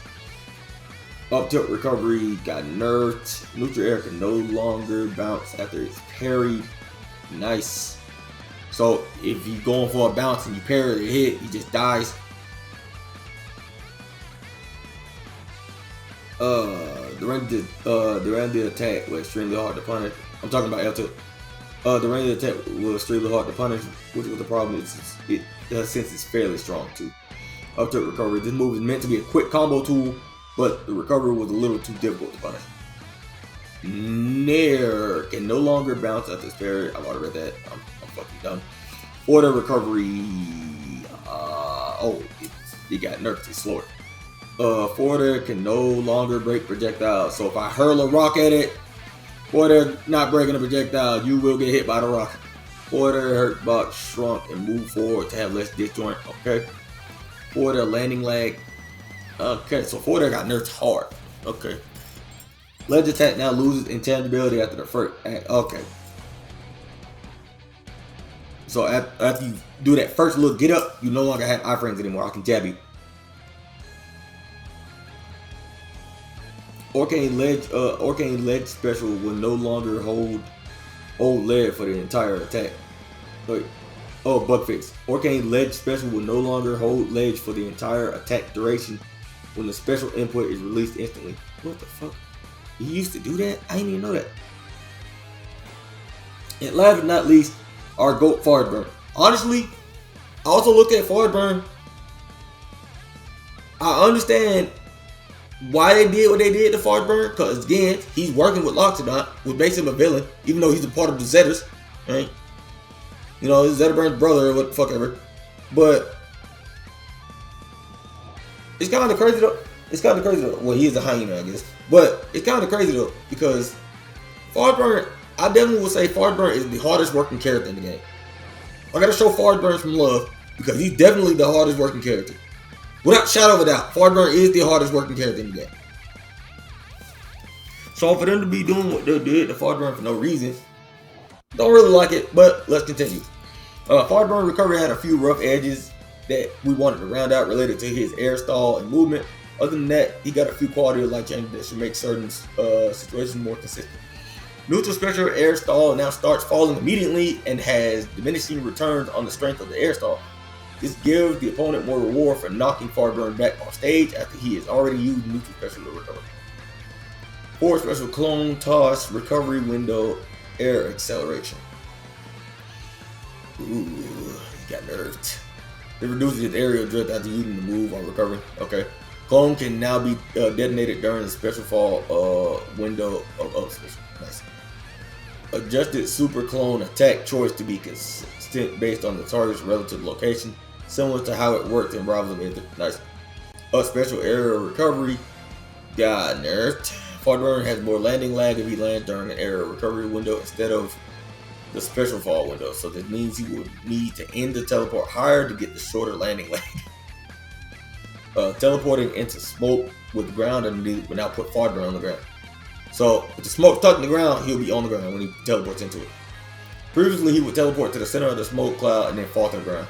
Up tilt recovery got nerfed. Neutral air can no longer bounce after it's parried. Nice. So if you're going for a bounce and you parry the hit, he just dies. The range of the attack was extremely hard to punish. I'm talking about L2. The range of the attack was extremely hard to punish, which was the problem. Since it's fairly strong too. Up tilt recovery. This move is meant to be a quick combo tool, but the recovery was a little too difficult to punish. Nair can no longer bounce after this parry. I've already read that. I'm fucking done. Order recovery. It got nerfed. It's slower. Forwarder can no longer break projectiles. So if I hurl a rock at it, forwarder not breaking a projectile, you will get hit by the rock. Forwarder hurt box shrunk and move forward to have less disjoint. Okay. Forwarder landing lag. Okay, so forwarder got nerfed hard. Okay. Ledge attack now loses intangibility after the first act. Okay. So after you do that first little get up, you no longer have iframes anymore. I can jab you. Arcane ledge special will no longer hold ledge for the entire attack. Wait. Oh, bug fix. Arcane ledge special will no longer hold ledge for the entire attack duration when the special input is released instantly. What the fuck? You used to do that? I didn't even know that. And last but not least, our GOAT Forward Burn. Honestly, I also looked at Forward Burn. I understand why they did what they did to Forward Burn, because again, he's working with Loxodon, which makes him a villain, even though he's a part of the Zetters, right? You know, he's Zetterburn's brother or what the fuck ever. But it's kind of crazy though. Well, he is a hyena, I guess. But it's kind of crazy though, because Forward Burn, I definitely would say Forward Burn is the hardest working character in the game. I gotta show Forward Burn some love, because he's definitely the hardest working character. Without shadow of a doubt, Forward Burn is the hardest working character in the game. So for them to be doing what they did to Forward Burn for no reason, don't really like it, but let's continue. Forward Burn recovery had a few rough edges that we wanted to round out related to his air stall and movement. Other than that, he got a few quality of life changes that should make certain situations more consistent. Neutral special air stall now starts falling immediately and has diminishing returns on the strength of the air stall. This gives the opponent more reward for knocking Forward Burn back off stage after he has already used neutral special to recover. Forward special clone toss recovery window air acceleration. Ooh, he got nerfed. It reduces his aerial drift after using the move while recovering. Okay. Clone can now be detonated during the special fall window of up special. Nice. Adjusted super clone attack choice to be consistent based on the target's relative location, similar to how it worked in Rivals of Aether. Nice. Up special area recovery got nerfed. Forward Burn has more landing lag if he lands during an area recovery window instead of the special fall window. So this means he will need to end the teleport higher to get the shorter landing lag. Teleporting into smoke with the ground underneath will now put Forward Burn on the ground. So if the smoke touching the ground, he'll be on the ground when he teleports into it. Previously, he would teleport to the center of the smoke cloud and then fall to the ground.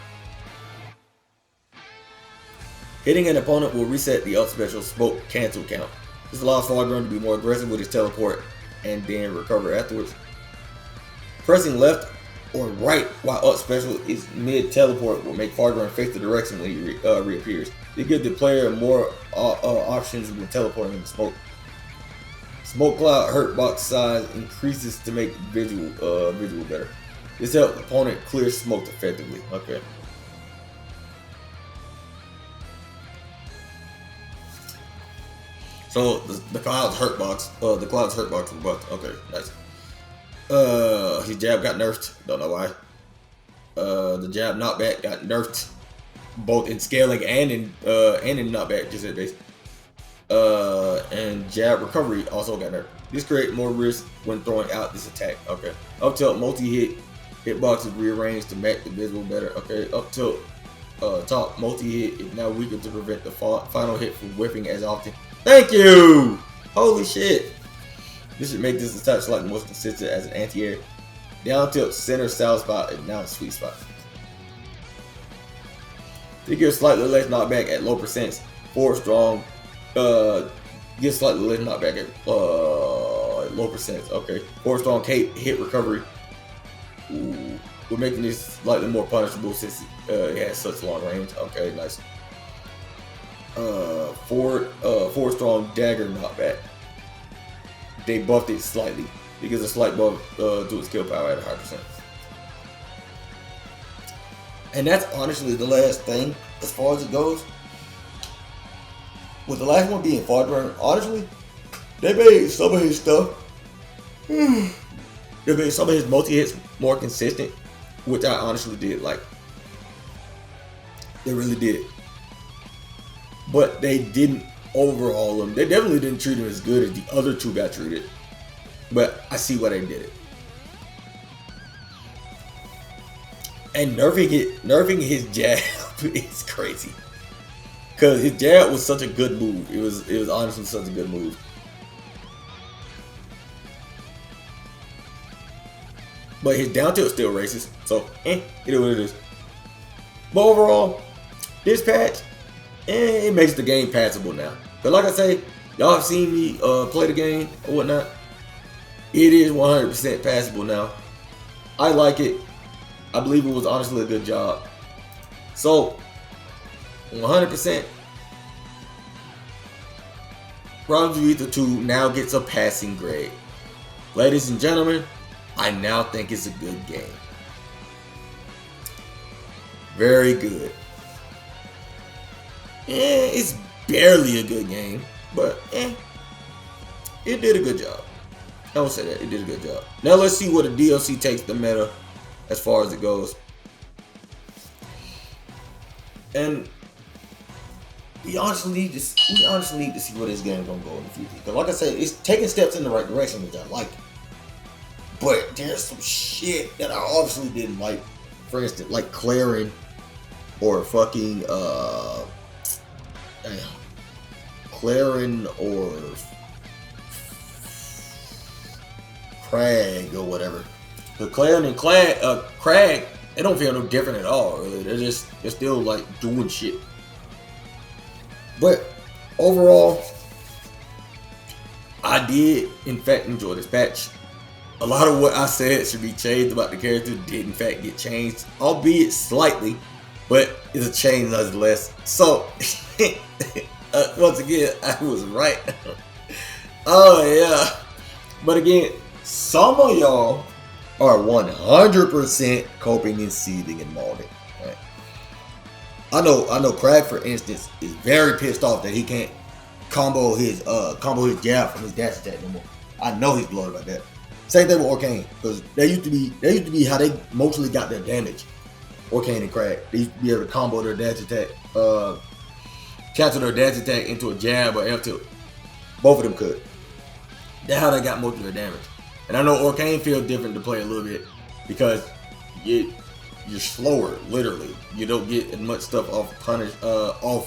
Hitting an opponent will reset the up special smoke cancel count. This allows Forward Burn to be more aggressive with his teleport and then recover afterwards. Pressing left or right while up special is mid teleport will make Forward Burn face the direction when he reappears. It gives the player more options when teleporting in the smoke. Smoke cloud hurt box size increases to make visual better. This helps the opponent clear smoke effectively. Okay. So the Cloud's hurt box. The Cloud's hurt box was buffed. Okay, nice. His jab got nerfed. Don't know why. The jab knockback got nerfed, both in scaling and in knockback. Just at base. And jab recovery also got nerfed. This creates more risk when throwing out this attack. Okay. Up tilt multi-hit. Hitbox is rearranged to match the visible better. Okay. Up tilt top multi-hit is now weakened to prevent the final hit from whipping as often. Thank you! Holy shit. This should make this attack slightly more consistent as an anti-air. Down tilt center south spot is now a sweet spot. Figure slightly less knockback at low percents. 4 strong. Get slightly less knockback at low percents. Okay. 4 strong hit recovery. Ooh. We're making this slightly more punishable since it has such long range. Okay, nice. 4 strong dagger knockback. They buffed it slightly. It gives a slight buff to its kill power at a high percent. And that's honestly the last thing as far as it goes. With the last one being far burn, honestly, they made some of his stuff. They made some of his multi-hits more consistent, which I honestly did like. They really did. But they didn't overhaul him. They definitely didn't treat him as good as the other two got treated. But I see why they did it. And nerfing his jab is crazy. Cause his jab was such a good move. It was honestly such a good move. But his down tilt still racist. So it is what it is. But overall, this patch, it makes the game passable now. But like I say, y'all have seen me play the game or whatnot. It is 100% passable now. I like it. I believe it was honestly a good job. So, 100%. Realms of Aether 2 now gets a passing grade. Ladies and gentlemen, I now think it's a good game. Very good. It's barely a good game, but it did a good job. I won't say that. It did a good job. Now let's see where the DLC takes the meta as far as it goes. And we honestly need to see where this game gonna go in the future. Because like I said, it's taking steps in the right direction, which I like. But there's some shit that I obviously didn't like. For instance, like Clarin or fucking Clarin or Crag or whatever. The Clarin and Crag, they don't feel no different at all. Really. They're still like doing shit. But overall, I did in fact enjoy this patch. A lot of what I said should be changed about the character did in fact get changed, albeit slightly, but it's a change nonetheless. So once again, I was right. Oh yeah. But again, some of y'all are 100% coping and seething and molding. Right? I know Crag, for instance, is very pissed off that he can't combo his jab from his dash attack anymore. I know he's blown about that. Same thing with Arcane, because they used to be how they mostly got their damage. Arcane and Crag, they used to be able to combo their dash attack, cancel their dash attack into a jab or F tilt. Both of them could. That's how they got most of their damage. And I know Arcane feels different to play a little bit because you're slower, literally. You don't get as much stuff off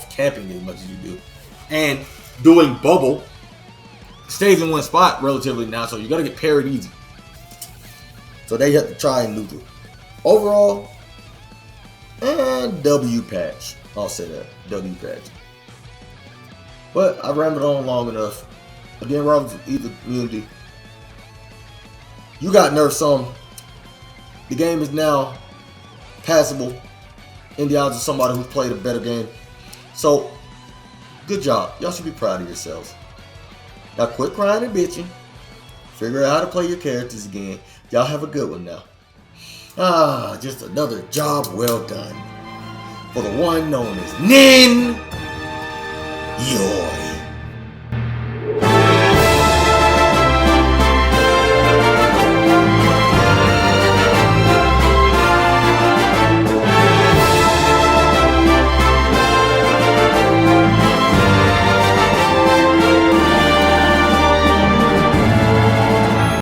camping as much as you do. And doing bubble stays in one spot relatively now, so you gotta get parried easy. So they have to try and neutral. Overall, and W patch. I'll say that. W patch. But I rambled on long enough. Again, Realms of Aether community. You got nerfed some. The game is now passable in the eyes of somebody who's played a better game. So, good job. Y'all should be proud of yourselves. Now quit crying and bitching. Figure out how to play your characters again. Y'all have a good one now. Just another job well done. For the one known as Nin Yoy.